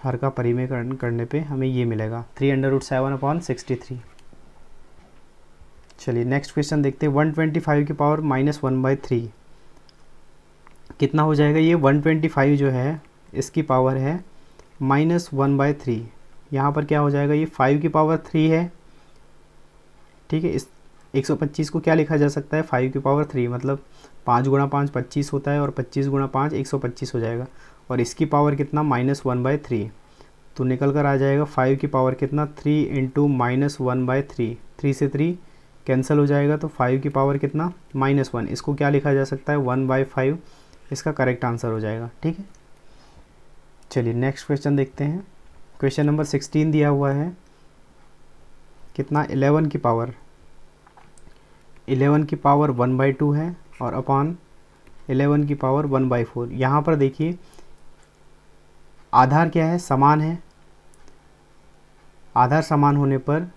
हर का परिमेयकरण करने पे हमें ये मिलेगा 3√7/63। चलिए नेक्स्ट क्वेश्चन देखते हैं। 125 की पावर -1/3 कितना हो जाएगा, ये 125 जो है इसकी पावर है -1/3। यहाँ पर क्या हो जाएगा, ये 5 की पावर 3 है। ठीक है, इस 125 को क्या लिखा जा सकता है 5 की पावर 3, मतलब 5 × 5 25 होता है और 25 × 5 125 हो जाएगा। और इसकी पावर कितना -1/3, तो निकल कर आ जाएगा 5 की पावर कितना 3 × -1/3, 3 से 3 कैंसिल हो जाएगा तो 5 की पावर कितना -1, इसको क्या लिखा जा सकता है 1/5, इसका करेक्ट आंसर हो जाएगा। ठीक है, चलिए नेक्स्ट क्वेश्चन देखते हैं। क्वेश्चन नंबर 16 दिया हुआ है कितना 11 की पावर 1/2 है और अपॉन 11 की पावर 1/4। यहाँ पर देखिए आधार क्या है, समान है। आधार समान होने पर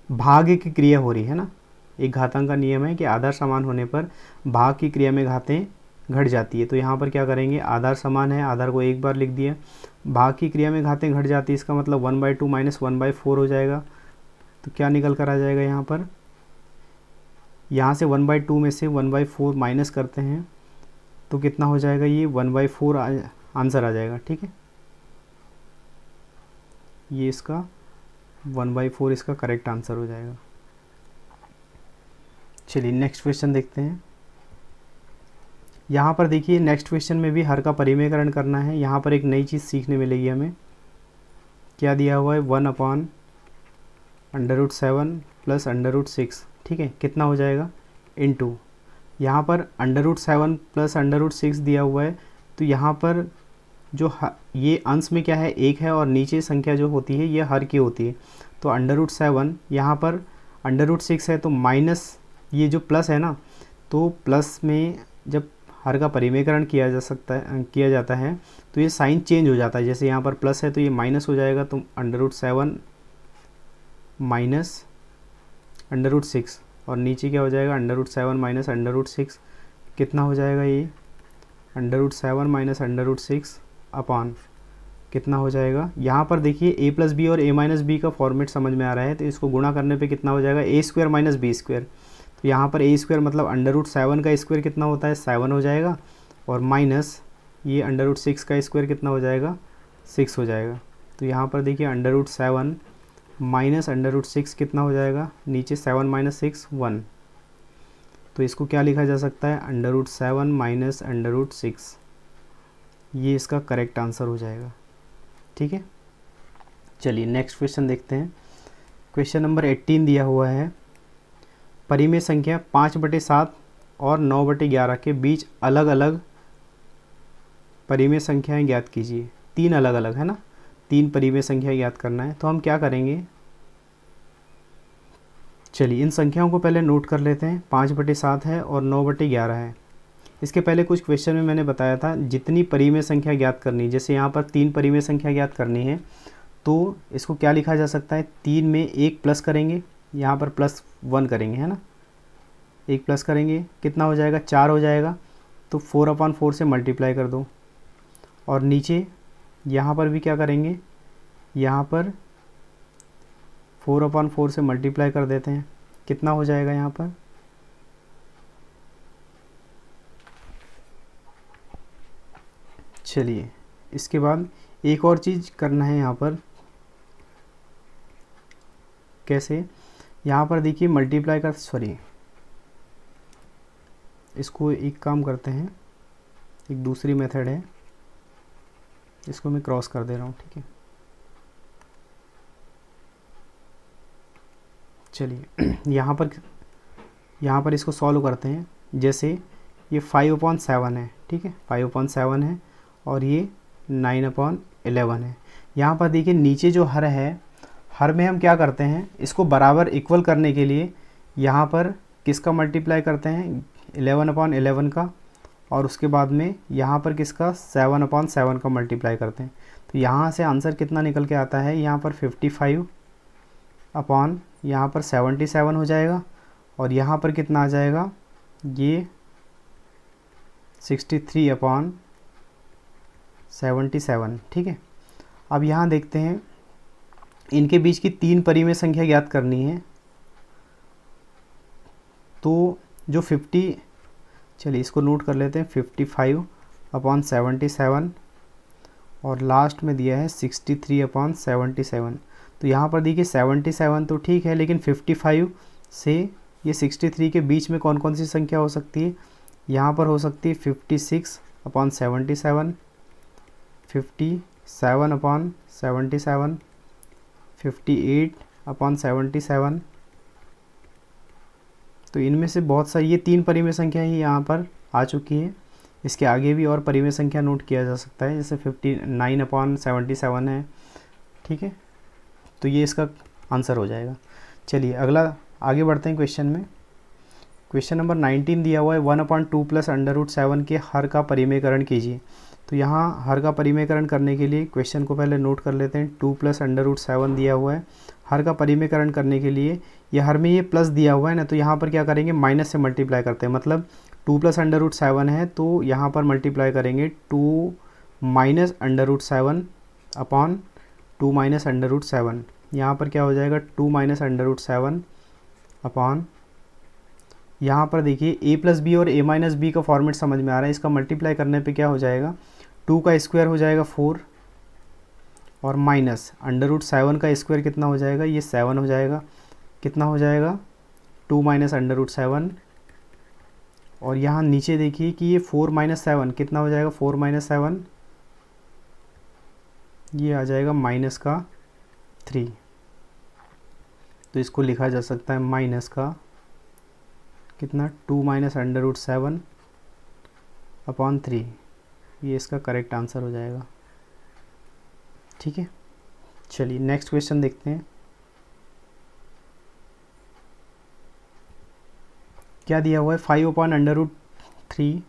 भाग की क्रिया हो रही है ना, एक घातांक का नियम है कि आधार समान होने पर भाग की क्रिया में घातें घट जाती है। तो यहाँ पर क्या करेंगे, आधार समान है, आधार को एक बार लिख दिया, भाग की क्रिया में घातें घट जाती है, इसका मतलब 1/2 - 1/4 हो जाएगा। तो क्या निकल कर आ जाएगा यहाँ पर यहाँ से 1/2 में से 1/4 माइनस करते हैं तो कितना हो जाएगा, ये 1/4 आंसर आ जाएगा। ठीक है, ये इसका 1/4 इसका करेक्ट आंसर हो जाएगा। चलिए नेक्स्ट क्वेश्चन देखते हैं। यहाँ पर देखिए नेक्स्ट क्वेश्चन में भी हर का परिमेयकरण करना है। यहाँ पर एक नई चीज़ सीखने मिलेगी हमें। क्या दिया हुआ है, 1/√7 प्लस √6। ठीक है, कितना हो जाएगा, इनटू यहाँ पर √7 प्लस √6 दिया हुआ है। तो यहाँ पर जो ये अंश में क्या है, एक है, और नीचे संख्या जो होती है ये हर की होती है। तो √7 यहाँ पर √6 है, तो माइनस ये जो प्लस है ना, तो प्लस में जब हर का परिमेयकरण किया जाता है तो ये साइन चेंज हो जाता है। जैसे यहाँ पर प्लस है तो ये माइनस हो जाएगा, तो √7 माइनस √6, और नीचे क्या हो जाएगा, √7 माइनस √6, कितना हो जाएगा ये, √7 माइनस √6 अपॉन कितना हो जाएगा। यहाँ पर देखिए a प्लस बी और a माइनस बी का फॉर्मेट समझ में आ रहा है, तो इसको गुणा करने पे कितना हो जाएगा, a² माइनस b²। तो यहाँ पर a² मतलब √7 का स्क्वायर कितना होता है, 7 हो जाएगा, और माइनस ये √6 का स्क्वायर कितना हो जाएगा, 6 हो जाएगा। तो यहाँ पर देखिए √7 माइनस √6 कितना हो जाएगा, नीचे 7 माइनस 6 1। तो इसको क्या लिखा जा सकता है, √7 माइनस √6, ये इसका करेक्ट आंसर हो जाएगा। ठीक है, चलिए नेक्स्ट क्वेश्चन देखते हैं। क्वेश्चन नंबर 18 दिया हुआ है, परिमेय संख्या 5/7 और 9/11 के बीच अलग अलग परिमेय संख्याएं ज्ञात कीजिए। 3 अलग अलग है ना, 3 परिमेय संख्या ज्ञात करना है। तो हम क्या करेंगे, चलिए इन संख्याओं को पहले नोट कर लेते हैं। 5/7 है और 9/11 है। इसके पहले कुछ क्वेश्चन में मैंने बताया था जितनी परिमेय संख्या ज्ञात करनी, जैसे यहाँ पर 3 परिमेय संख्या ज्ञात करनी है, तो इसको क्या लिखा जा सकता है, 3 में 1 प्लस करेंगे, यहाँ पर +1 करेंगे, है ना, 1 प्लस करेंगे, कितना हो जाएगा, 4 हो जाएगा। तो 4/4 से मल्टीप्लाई कर दो, और नीचे यहाँ पर भी क्या करेंगे, यहाँ पर 4/4 से मल्टीप्लाई कर देते हैं, कितना हो जाएगा यहाँ पर, चलिए इसके बाद एक और चीज़ करना है यहाँ पर। कैसे, यहाँ पर देखिए मल्टीप्लाई कर, सॉरी इसको एक काम करते हैं, एक दूसरी मेथड है, इसको मैं क्रॉस कर दे रहा हूँ। ठीक है, चलिए यहाँ पर इसको सॉल्व करते हैं। जैसे ये 5/7 है, ठीक है, 5/7 है, और ये 9/11 है। यहाँ पर देखिए नीचे जो हर है, हर में हम क्या करते हैं, इसको बराबर इक्वल करने के लिए यहाँ पर किसका मल्टीप्लाई करते हैं, 11/11 का, और उसके बाद में यहाँ पर किसका, 7/7 का मल्टीप्लाई करते हैं। तो यहाँ से आंसर कितना निकल के आता है, यहाँ पर 55 अपॉन यहाँ पर 77 हो जाएगा, और यहाँ पर कितना आ जाएगा, ये 63/77। ठीक है, अब यहाँ देखते हैं, इनके बीच की 3 परिमेय संख्या ज्ञात करनी है। तो जो 50, चलिए इसको नोट कर लेते हैं, 55/77, और लास्ट में दिया है 63/77। तो यहाँ पर देखिए 77 तो ठीक है, लेकिन 55 से ये 63 के बीच में कौन कौन सी संख्या हो सकती है, यहाँ पर हो सकती है 56/77, 57/77, 58/77। तो इनमें से बहुत सारी, ये 3 परिमेय संख्या ही यहाँ पर आ चुकी है। इसके आगे भी और परिमेय संख्या नोट किया जा सकता है, जैसे 59/77 है। ठीक है, तो ये इसका आंसर हो जाएगा। चलिए अगला आगे बढ़ते हैं क्वेश्चन में। क्वेश्चन नंबर 19 दिया हुआ है, 1/2 प्लस √7 के हर का परिमेयकरण कीजिए। तो यहाँ हर का परिमेयकरण करने के लिए क्वेश्चन को पहले नोट कर लेते हैं। 2 प्लस √7 दिया हुआ है, हर का परिमेयकरण करने के लिए ये हर में ये प्लस दिया हुआ है ना, तो यहाँ पर क्या करेंगे, माइनस से मल्टीप्लाई करते हैं। मतलब 2 प्लस √7 है, तो यहाँ पर मल्टीप्लाई करेंगे 2 माइनस √7 अपॉन 2 माइनस √7। यहाँ पर क्या हो जाएगा, 2 माइनस √7 अपॉन यहाँ पर देखिए a प्लस बी और a माइनस बी का फॉर्मेट समझ में आ रहा है। इसका मल्टीप्लाई करने पे क्या हो जाएगा, 2 का स्क्वायर हो जाएगा 4 और माइनस √7 का स्क्वायर कितना हो जाएगा, ये 7 हो जाएगा। कितना हो जाएगा, 2 माइनस √7। और यहाँ नीचे देखिए कि ये 4 माइनस 7 कितना हो जाएगा, 4 माइनस 7 ये आ जाएगा माइनस का 3। तो इसको लिखा जा सकता है माइनस का कितना, 2 माइनस √7 अपॉन 3। ये इसका करेक्ट आंसर हो जाएगा। ठीक है, चलिए नेक्स्ट क्वेश्चन देखते हैं। क्या दिया हुआ है, 5 अपॉन √3,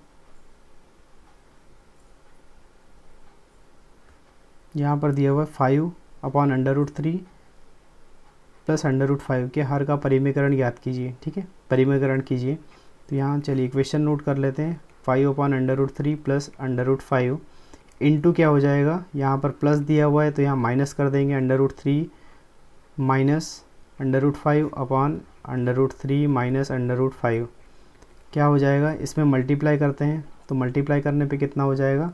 यहाँ पर दिया हुआ है 5 अपॉन √3 प्लस √5 के हर का परिमेकरण ज्ञात कीजिए। ठीक है, परिमेकरण कीजिए। तो यहाँ चलिए क्वेश्चन नोट कर लेते हैं। 5 अपॉन √3 प्लस √5 इंटू क्या हो जाएगा, यहाँ पर प्लस दिया हुआ है तो यहाँ माइनस कर देंगे, √3 माइनस √5 अपॉन √3 माइनस √5 क्या हो जाएगा, इसमें मल्टीप्लाई करते हैं। तो मल्टीप्लाई करने पे कितना हो जाएगा,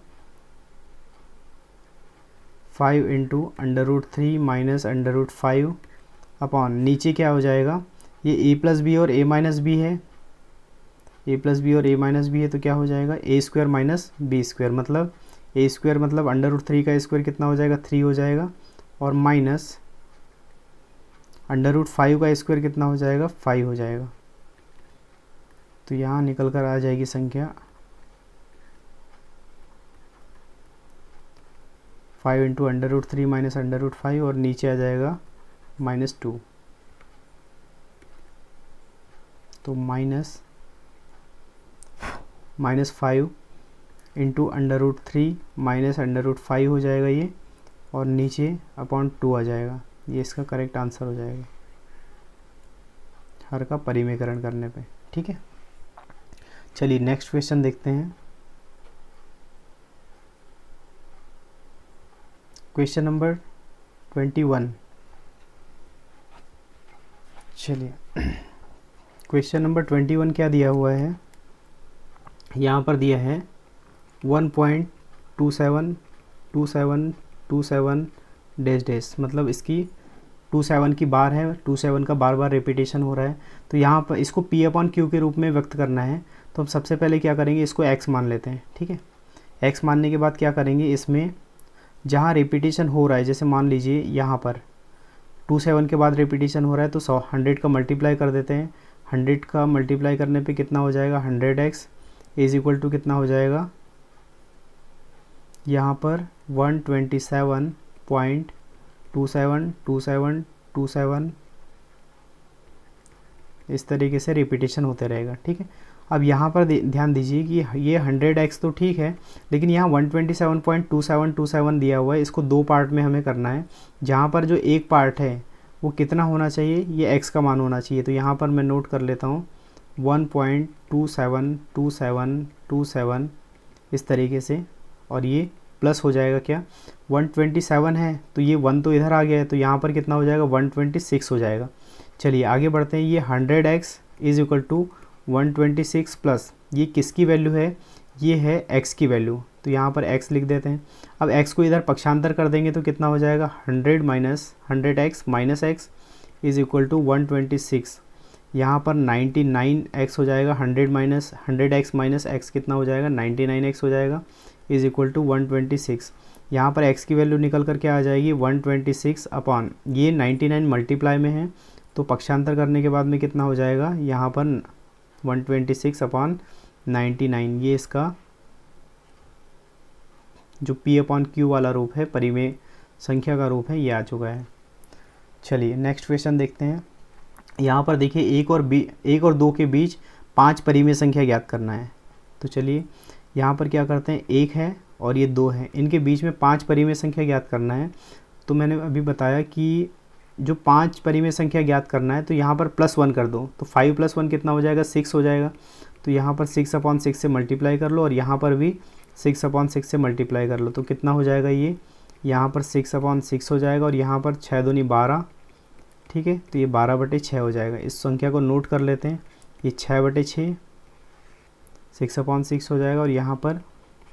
5 इंटू √3 माइनस √5 अपॉन नीचे क्या हो जाएगा, ये a प्लस बी और a माइनस बी है, a प्लस बी और a माइनस बी है तो क्या हो जाएगा, a square minus B square, मतलब a स्क्वायर मतलब √3 का स्क्वायर कितना हो जाएगा, 3 हो जाएगा, और माइनस √5 का स्क्वायर कितना हो जाएगा, 5 हो जाएगा। तो यहाँ निकल कर आ जाएगी संख्या 5 इंटू √3 माइनस √5 और नीचे आ जाएगा -2। तो -5 इंटू √3 माइनस √5 हो जाएगा ये, और नीचे अपॉन 2 आ जाएगा। ये इसका करेक्ट आंसर हो जाएगा हर का परिमेकरण करने पे। ठीक है, चलिए नेक्स्ट क्वेश्चन देखते हैं। Question number 21। चलिए क्वेश्चन नंबर 21 क्या दिया हुआ है, यहाँ पर दिया है 1.272727 डैश डैश, मतलब इसकी 27 की बार है, 27 का बार बार रिपीटेशन हो रहा है। तो यहाँ पर इसको P अपॉन Q के रूप में व्यक्त करना है। तो हम सबसे पहले क्या करेंगे, इसको x मान लेते हैं। ठीक है, x मानने के बाद क्या करेंगे, इसमें जहाँ रिपीटेशन हो रहा है, जैसे मान लीजिए यहाँ पर 27 के बाद रिपीटेशन हो रहा है तो 100 का मल्टीप्लाई कर देते हैं। 100 का मल्टीप्लाई करने पे कितना हो जाएगा, 100x इज इक्वल टू कितना हो जाएगा, यहाँ पर 127.272727 इस तरीके से रिपीटेशन होते रहेगा। ठीक है, अब यहाँ पर ध्यान दीजिए कि ये 100x तो ठीक है, लेकिन यहाँ 127.2727 दिया हुआ है। इसको दो पार्ट में हमें करना है। जहाँ पर जो एक पार्ट है वो कितना होना चाहिए, ये x का मान होना चाहिए। तो यहाँ पर मैं नोट कर लेता हूँ 1.272727 इस तरीके से, और ये प्लस हो जाएगा क्या, 127 है तो ये 1 तो इधर आ गया है, तो यहाँ पर कितना हो जाएगा, 126 हो जाएगा। चलिए आगे बढ़ते हैं। ये 100x is equal to 126 plus ये किसकी वैल्यू है, ये है x की वैल्यू। तो यहाँ पर x लिख देते हैं। अब x को इधर पक्षांतर कर देंगे तो कितना हो जाएगा, 100 minus 100x minus x is equal to 126। यहाँ पर 99x हो जाएगा, 100 माइनस 100x माइनस x कितना हो जाएगा, 99x हो जाएगा इज इक्वल टू 126। यहाँ पर x की वैल्यू निकल कर क्या आ जाएगी, 126 अपॉन ये 99 मल्टीप्लाई में है तो पक्षांतर करने के बाद में कितना हो जाएगा, यहाँ पर 126 अपॉन 99। ये इसका जो P अपॉन Q वाला रूप है, परिमेय संख्या का रूप है, ये आ चुका है। चलिए नेक्स्ट क्वेश्चन देखते हैं। यहाँ पर देखिए 1 और 2 के बीच 5 परिमेय संख्या ज्ञात करना है। तो चलिए यहाँ पर क्या करते हैं, 1 है और ये 2 है, इनके बीच में 5 परिमेय संख्या ज्ञात करना है। तो मैंने अभी बताया कि जो 5 परिमेय संख्या ज्ञात करना है तो यहाँ पर +1 कर दो, तो 5 + 1 कितना हो जाएगा, 6 हो जाएगा। तो यहाँ पर 6 अपॉन 6 से मल्टीप्लाई कर लो और यहाँ पर भी 6 अपॉन 6 से मल्टीप्लाई कर लो। तो कितना हो जाएगा, ये यहाँ पर 6 अपॉन 6 हो जाएगा और यहाँ पर 6 दूनी 12। ठीक है, तो ये 12/6 हो जाएगा। इस संख्या को नोट कर लेते हैं। ये 6/6 6/6 हो जाएगा, और यहाँ पर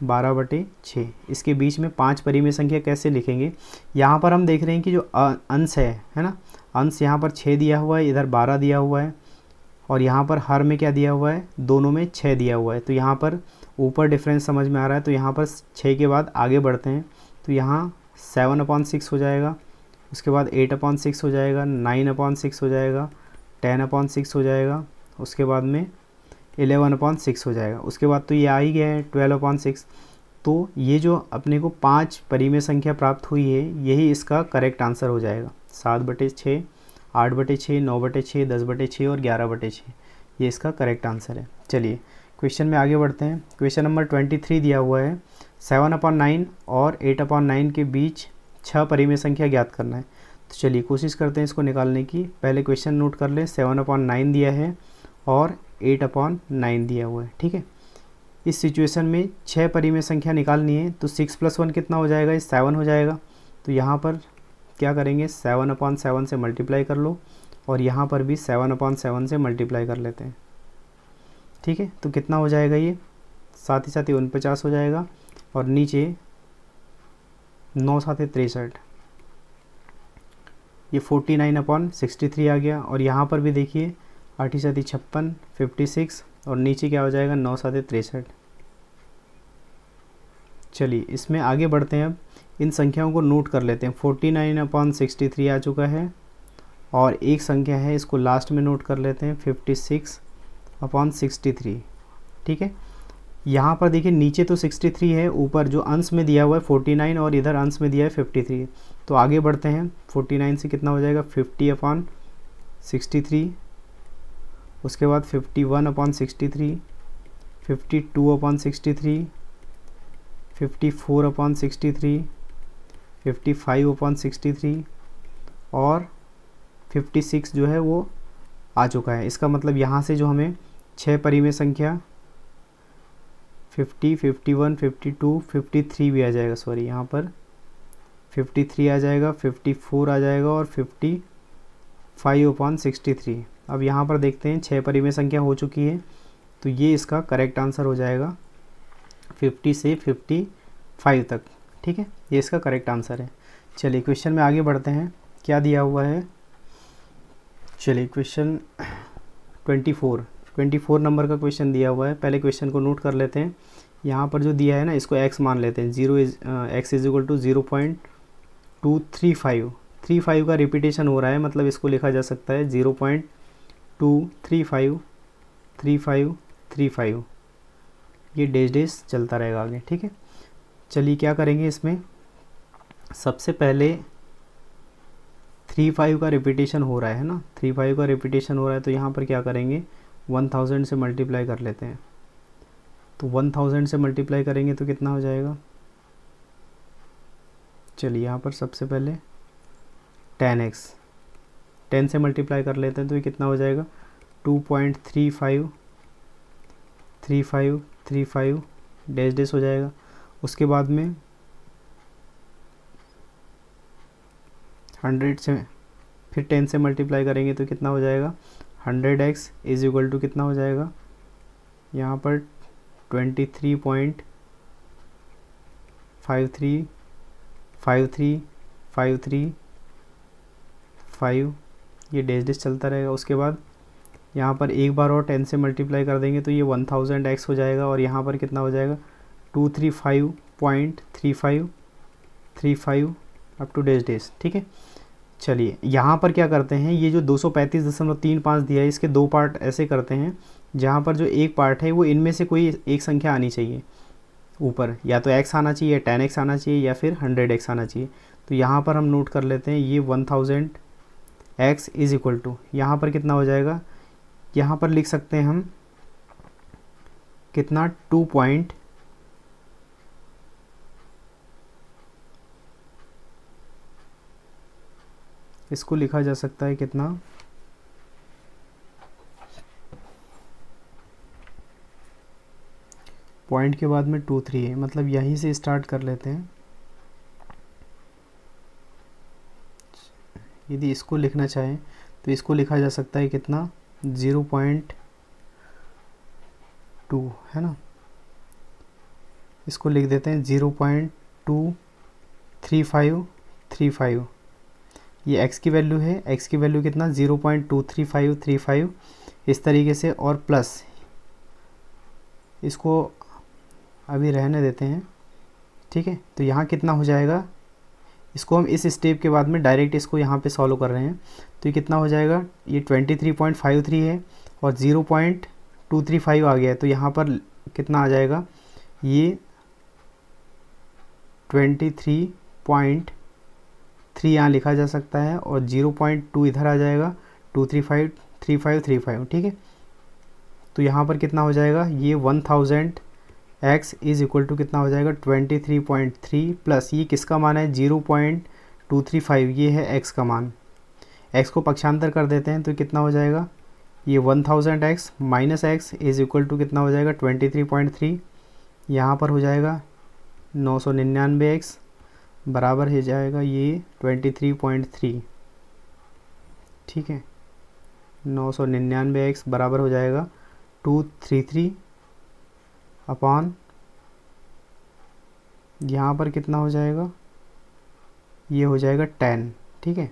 12/6। इसके बीच में 5 परिमेय संख्या कैसे लिखेंगे? यहाँ पर हम देख रहे हैं कि जो अंश है ना, अंश यहाँ पर 6 दिया हुआ है, इधर 12 दिया हुआ है, और यहाँ पर हर में क्या दिया हुआ है? दोनों में 6 दिया हुआ है। तो यहाँ पर ऊपर डिफरेंस समझ में आ रहा है। तो यहाँ पर 6 के बाद आगे बढ़ते हैं, तो यहाँ 7/6 हो जाएगा, उसके बाद 8/6 हो जाएगा, 9/6 हो जाएगा, 10/6 हो जाएगा, उसके बाद में 11/6 हो जाएगा। उसके बाद तो ये आ ही गया है 12/6। तो ये जो अपने को 5 परिमेय संख्या प्राप्त हुई है, यही इसका करेक्ट आंसर हो जाएगा। 7/6, 8/6, 9/6, 10/6 और 11/6, ये इसका करेक्ट आंसर है। चलिए क्वेश्चन में आगे बढ़ते हैं। क्वेश्चन नंबर 23 दिया हुआ है, 7/9 और 8/9 के बीच 6 परिमेय संख्या ज्ञात करना है। तो चलिए कोशिश करते हैं इसको निकालने की। पहले क्वेश्चन नोट कर लें। 7/9 दिया है और 8/9 दिया हुआ है, ठीक है। इस सिचुएशन में 6 परिमेय संख्या निकालनी है, तो 6 + 1 कितना हो जाएगा? ये 7 हो जाएगा। तो यहाँ पर क्या करेंगे? 7/7 से मल्टीप्लाई कर लो, और यहाँ पर भी 7/7 से मल्टीप्लाई कर लेते हैं, ठीक है। तो कितना हो जाएगा? ये साथ ही साथ ही 49 हो जाएगा, और नीचे 9×7 = 63, ये 49/63 आ गया। और यहाँ पर भी देखिए 8×7 = 56, 56, और नीचे क्या हो जाएगा? 9×7 = 63। चलिए इसमें आगे बढ़ते हैं। अब इन संख्याओं को नोट कर लेते हैं। 49/63 आ चुका है, और एक संख्या है, इसको लास्ट में नोट कर लेते हैं, 56/63, ठीक है। यहाँ पर देखिए नीचे तो 63 है, ऊपर जो अंश में दिया हुआ है 49 और इधर अंश में दिया है 53। तो आगे बढ़ते हैं। 49 से कितना हो जाएगा? 50/63, उसके बाद 51/63, 52/63, 54/63, 55/63 और 56 जो है वो आ चुका है। इसका मतलब यहाँ से जो हमें 6 परिमेय संख्या 50, 51, 52, 53 भी आ जाएगा, सॉरी यहाँ पर 53 आ जाएगा, 54 आ जाएगा और 55/63। अब यहाँ पर देखते हैं 6 परिमेय संख्या हो चुकी है, तो ये इसका करेक्ट आंसर हो जाएगा 50 से 55 तक, ठीक है। ये इसका करेक्ट आंसर है। चलिए क्वेश्चन में आगे बढ़ते हैं। क्या दिया हुआ है? चलिए क्वेश्चन 24 नंबर का क्वेश्चन दिया हुआ है। पहले क्वेश्चन को नोट कर लेते हैं। यहाँ पर जो दिया है ना, इसको x मान लेते हैं। x = 0.235। 35 का रिपीटेशन हो रहा है, मतलब इसको लिखा जा सकता है 0.2353535। ये डैश चलता रहेगा आगे, ठीक है। चलिए क्या करेंगे इसमें? सबसे पहले 35 का रिपीटेशन हो रहा है ना, 35 का रिपीटेशन हो रहा है, तो यहाँ पर क्या करेंगे? 1000 से मल्टीप्लाई कर लेते हैं। तो 1000 से मल्टीप्लाई करेंगे तो कितना हो जाएगा? चलिए यहाँ पर सबसे पहले 10x, 10 से मल्टीप्लाई कर लेते हैं, तो ये कितना हो जाएगा? 2.353535 डैश हो जाएगा। उसके बाद में 100 से फिर 10 से मल्टीप्लाई करेंगे तो कितना हो जाएगा? 100x = कितना हो जाएगा? यहाँ पर 23.53535355, ये डैश चलता रहेगा। उसके बाद यहाँ पर एक बार और 10 से मल्टीप्लाई कर देंगे तो ये 1000x हो जाएगा, और यहाँ पर कितना हो जाएगा? 235.3535 अप टू डैश, ठीक है। चलिए यहाँ पर क्या करते हैं? ये जो 235.35 दिया है, इसके दो पार्ट ऐसे करते हैं, जहाँ पर जो एक पार्ट है वो इनमें से कोई एक संख्या आनी चाहिए ऊपर, या तो x आना चाहिए, 10x आना चाहिए, या फिर 100x आना चाहिए। तो यहाँ पर हम नोट कर लेते हैं, ये 1000x = यहाँ पर कितना हो जाएगा? यहाँ पर लिख सकते हैं हम कितना? 2 पॉइंट इसको लिखा जा सकता है कितना? पॉइंट के बाद में 2 3 है, मतलब यहीं से स्टार्ट कर लेते हैं। यदि इसको लिखना चाहें तो इसको लिखा जा सकता है कितना? 0.2 2 है ना, इसको लिख देते हैं 0.23535। ये x की वैल्यू है, x की वैल्यू कितना 0.23535 इस तरीके से, और प्लस इसको अभी रहने देते हैं, ठीक है। तो यहाँ कितना हो जाएगा, इसको हम इस स्टेप के बाद में डायरेक्ट इसको यहाँ पे सॉल्व कर रहे हैं, तो ये कितना हो जाएगा, ये 23.53 है और 0.235 आ गया है, तो यहाँ पर कितना आ जाएगा, ये 23.3 यहाँ लिखा जा सकता है और 0.2 इधर आ जाएगा, 235 ठीक है। तो यहाँ पर कितना हो जाएगा, ये 1000 x इज़ इक्वल टू कितना हो जाएगा 23.3 प्लस ये किसका मान है 0.235, ये है x का मान। x को पक्षांतर कर देते हैं तो कितना हो जाएगा, ये 1000x minus x is equal to कितना हो जाएगा 23.3, यहाँ पर हो जाएगा 999x बराबर हो जाएगा ये 23.3, ठीक है। 999x बराबर हो जाएगा 233 अपॉन, यहाँ पर कितना हो जाएगा, ये हो जाएगा 10, ठीक है।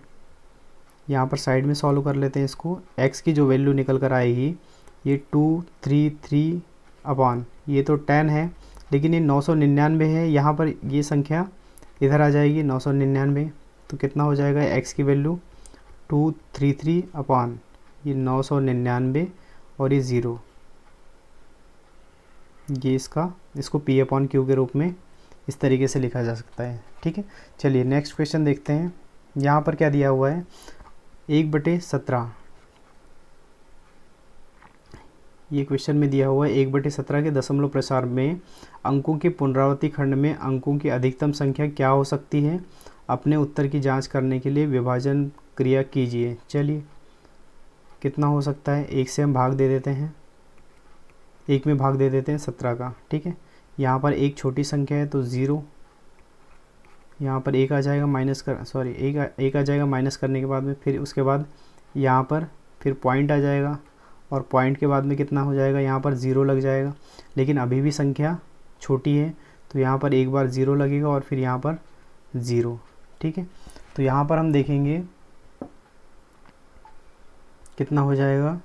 यहाँ पर साइड में सॉल्व कर लेते हैं इसको, x की जो वैल्यू निकल कर आएगी ये 233 अपॉन, ये तो 10 है लेकिन ये 999 है, यहाँ पर ये संख्या इधर आ जाएगी 999, तो कितना हो जाएगा x की वैल्यू 233 अपॉन ये 999 और ये 0, ये इसको p अपॉन क्यू के रूप में इस तरीके से लिखा जा सकता है, ठीक है। चलिए नेक्स्ट क्वेश्चन देखते हैं। यहाँ पर क्या दिया हुआ है, 1/17, ये क्वेश्चन में दिया हुआ है 1/17 के दशमलव प्रसार में अंकों के पुनरावृत्ति खंड में अंकों की अधिकतम संख्या क्या हो सकती है, अपने उत्तर की जांच करने के लिए विभाजन क्रिया कीजिए। चलिए कितना हो सकता है, 1 से हम भाग दे देते हैं, 1 में भाग दे देते हैं 17 का, ठीक है। यहाँ पर एक छोटी संख्या है तो 0, यहाँ पर 1 आ जाएगा माइनस कर, सॉरी 1 आ जाएगा माइनस करने के बाद में, फिर उसके बाद यहाँ पर फिर पॉइंट आ जाएगा और पॉइंट के बाद में कितना हो जाएगा, यहाँ पर 0 लग जाएगा, लेकिन अभी भी संख्या छोटी है तो यहाँ पर एक बार 0 लगेगा और फिर यहाँ पर 0, ठीक है। तो यहाँ पर हम देखेंगे कितना हो जाएगा,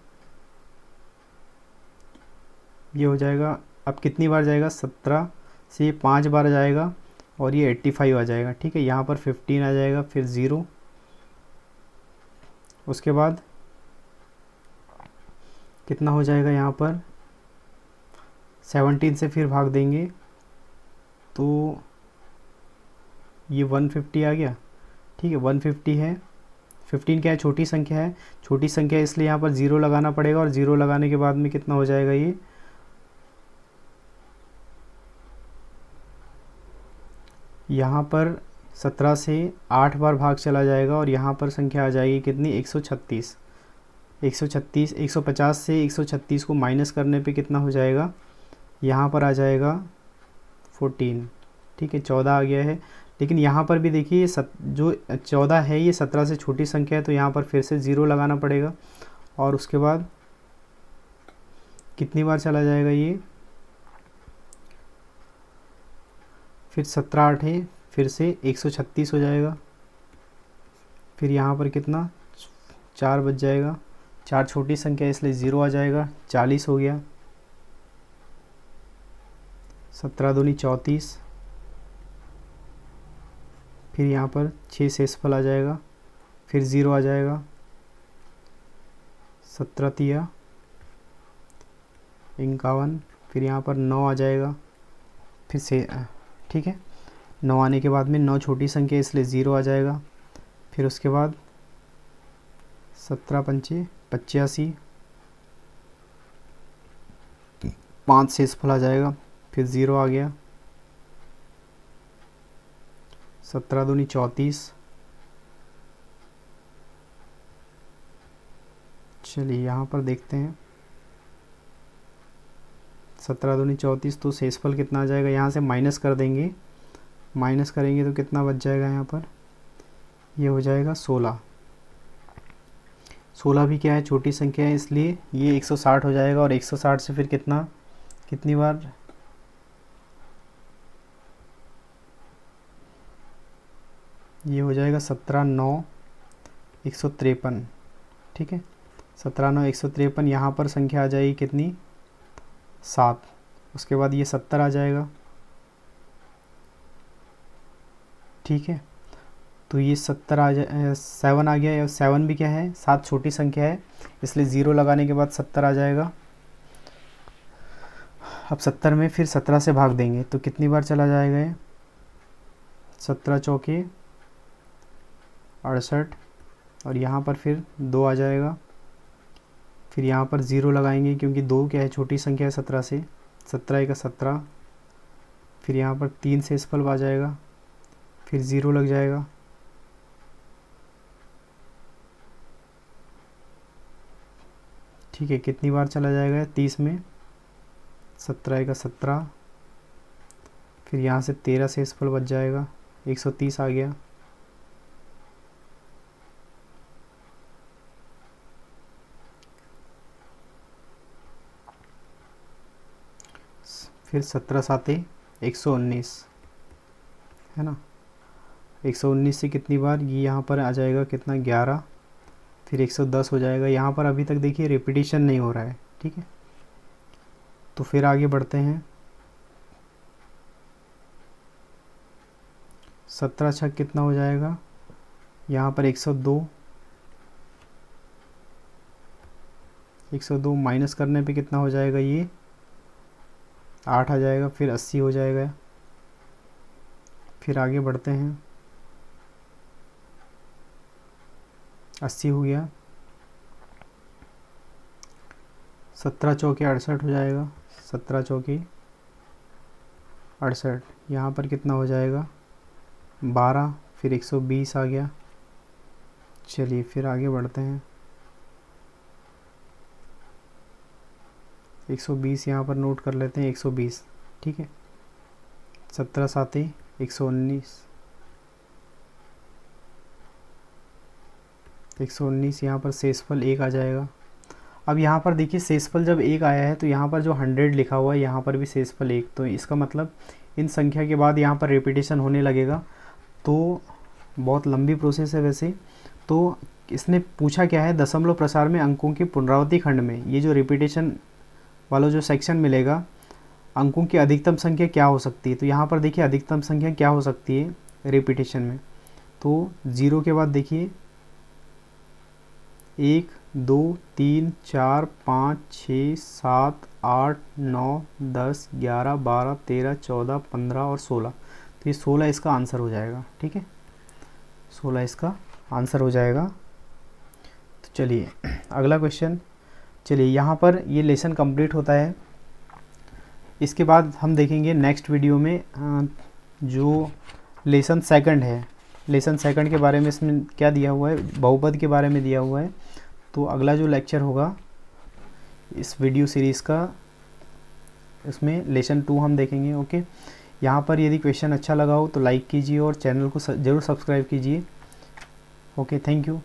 ये हो जाएगा, अब कितनी बार जाएगा, 17 से 5 बार जाएगा और ये 85 आ जाएगा, ठीक है। यहाँ पर 15 आ जाएगा, फिर 0, उसके बाद कितना हो जाएगा, यहाँ पर 17 से फिर भाग देंगे तो ये 150 आ गया, ठीक है। 150 है, 15 क्या है, छोटी संख्या है, छोटी संख्या है इसलिए यहाँ पर 0 लगाना पड़ेगा और 0 लगाने के बाद में कितना हो जाएगा, ये यहाँ पर 17 से 8 बार भाग चला जाएगा और यहाँ पर संख्या आ जाएगी कितनी, 136, 150 से 136 को माइनस करने पे कितना हो जाएगा, यहाँ पर आ जाएगा 14, ठीक है। 14 आ गया है, लेकिन यहाँ पर भी देखिए जो 14 है ये 17 से छोटी संख्या है तो यहाँ पर फिर से 0 लगाना पड़ेगा और उसके बाद कितनी बार चला जाएगा, ये फिर 17 8 है, फिर से 136 हो जाएगा, फिर यहाँ पर कितना 4 बच जाएगा, 4 छोटी संख्या इसलिए 0 आ जाएगा, 40 हो गया, 17 दूनी 34, फिर यहाँ पर 6 शेषफल आ जाएगा, फिर 0 आ जाएगा, 17 तिया 51, फिर यहाँ पर 9 आ जाएगा, फिर से, ठीक है। 9 आने के बाद में 9 छोटी संख्या इसलिए 0 आ जाएगा, फिर उसके बाद 17 पंचे 85, 5 शेषफल आ जाएगा, फिर 0 आ गया, 17 दूनी 34, चलिए यहाँ पर देखते हैं, 17 दूनी 34, तो शेषफल कितना आ जाएगा, यहाँ से माइनस कर देंगे, माइनस करेंगे तो कितना बच जाएगा, यहाँ पर ये हो जाएगा 16, 16 भी क्या है, छोटी संख्या है इसलिए ये 160 हो जाएगा और 160 से फिर कितना कितनी बार, ये हो जाएगा 17 9 153, ठीक है। 17 9 153, यहाँ पर संख्या आ जाएगी कितनी, 7। उसके बाद ये 70 आ जाएगा, ठीक है। तो ये 70 आ जाए, 7 आ गया, या 7 भी क्या है, 7 छोटी संख्या है, इसलिए 0 लगाने के बाद 70 आ जाएगा। अब 70 में फिर 17 से भाग देंगे तो कितनी बार चला जाएगा ये, 17 चौके 68, और यहाँ पर फिर 2 आ जाएगा। फिर यहाँ पर 0 लगाएंगे क्योंकि 2 क्या है, छोटी संख्या है 17 से, 17 का 17। फिर यहाँ पर 3 से शेषफल आ जाएगा, फिर 0 लग जाएगा। ठीक है, कितनी बार चला जाएगा 30 में, 17 का 17। फिर यहाँ से 13 से शेषफल बच जाएगा, 130 आ गया। फिर 17 साते 119, है ना। 119 से कितनी बार, ये यहाँ पर आ जाएगा कितना, 11। फिर 110 हो जाएगा। यहाँ पर अभी तक देखिए रिपीटिशन नहीं हो रहा है, ठीक है। तो फिर आगे बढ़ते हैं। 17 छक कितना हो जाएगा, यहाँ पर 102, 102 माइनस करने पे कितना हो जाएगा, ये 8 आ जाएगा। फिर 80 हो जाएगा। फिर आगे बढ़ते हैं, 80 हो गया। 17 चौके 68 हो जाएगा, 17 चौके 68। यहाँ पर कितना हो जाएगा, 12। फिर 120 आ गया। चलिए फिर आगे बढ़ते हैं। 120 यहाँ पर नोट कर लेते हैं, 120, ठीक है। 17 साते 119, 119 यहाँ पर शेषफल 1 आ जाएगा। अब यहाँ पर देखिए शेषफल जब 1 आया है तो यहाँ पर जो 100 लिखा हुआ है, यहाँ पर भी शेषफल 1, तो इसका मतलब इन संख्या के बाद यहाँ पर रिपीटिशन होने लगेगा। तो बहुत लंबी प्रोसेस है वैसे। तो इसने पूछा क्या है, दशमलव प्रसार में अंकों की पुनरावृत्ति खंड में ये जो रिपीटिशन वाला जो सेक्शन मिलेगा, अंकों की अधिकतम संख्या क्या हो सकती है। तो यहाँ पर देखिए अधिकतम संख्या क्या हो सकती है रिपीटिशन में। तो 0 के बाद देखिए 1 2 3 4 5 6 7 8 9 10 11 12 13 14 15 और 16। तो ये 16 इसका आंसर हो जाएगा, ठीक है। 16 इसका आंसर हो जाएगा। तो चलिए अगला क्वेश्चन। चलिए यहाँ पर ये लेसन कंप्लीट होता है। इसके बाद हम देखेंगे नेक्स्ट वीडियो में जो लेसन सेकंड है, लेसन सेकंड के बारे में इसमें क्या दिया हुआ है, बहुपद के बारे में दिया हुआ है। तो अगला जो लेक्चर होगा इस वीडियो सीरीज़ का, इसमें लेसन 2 हम देखेंगे। ओके, यहाँ पर यदि क्वेश्चन अच्छा लगा हो तो लाइक कीजिए और चैनल को ज़रूर सब्सक्राइब कीजिए। Okay, thank you.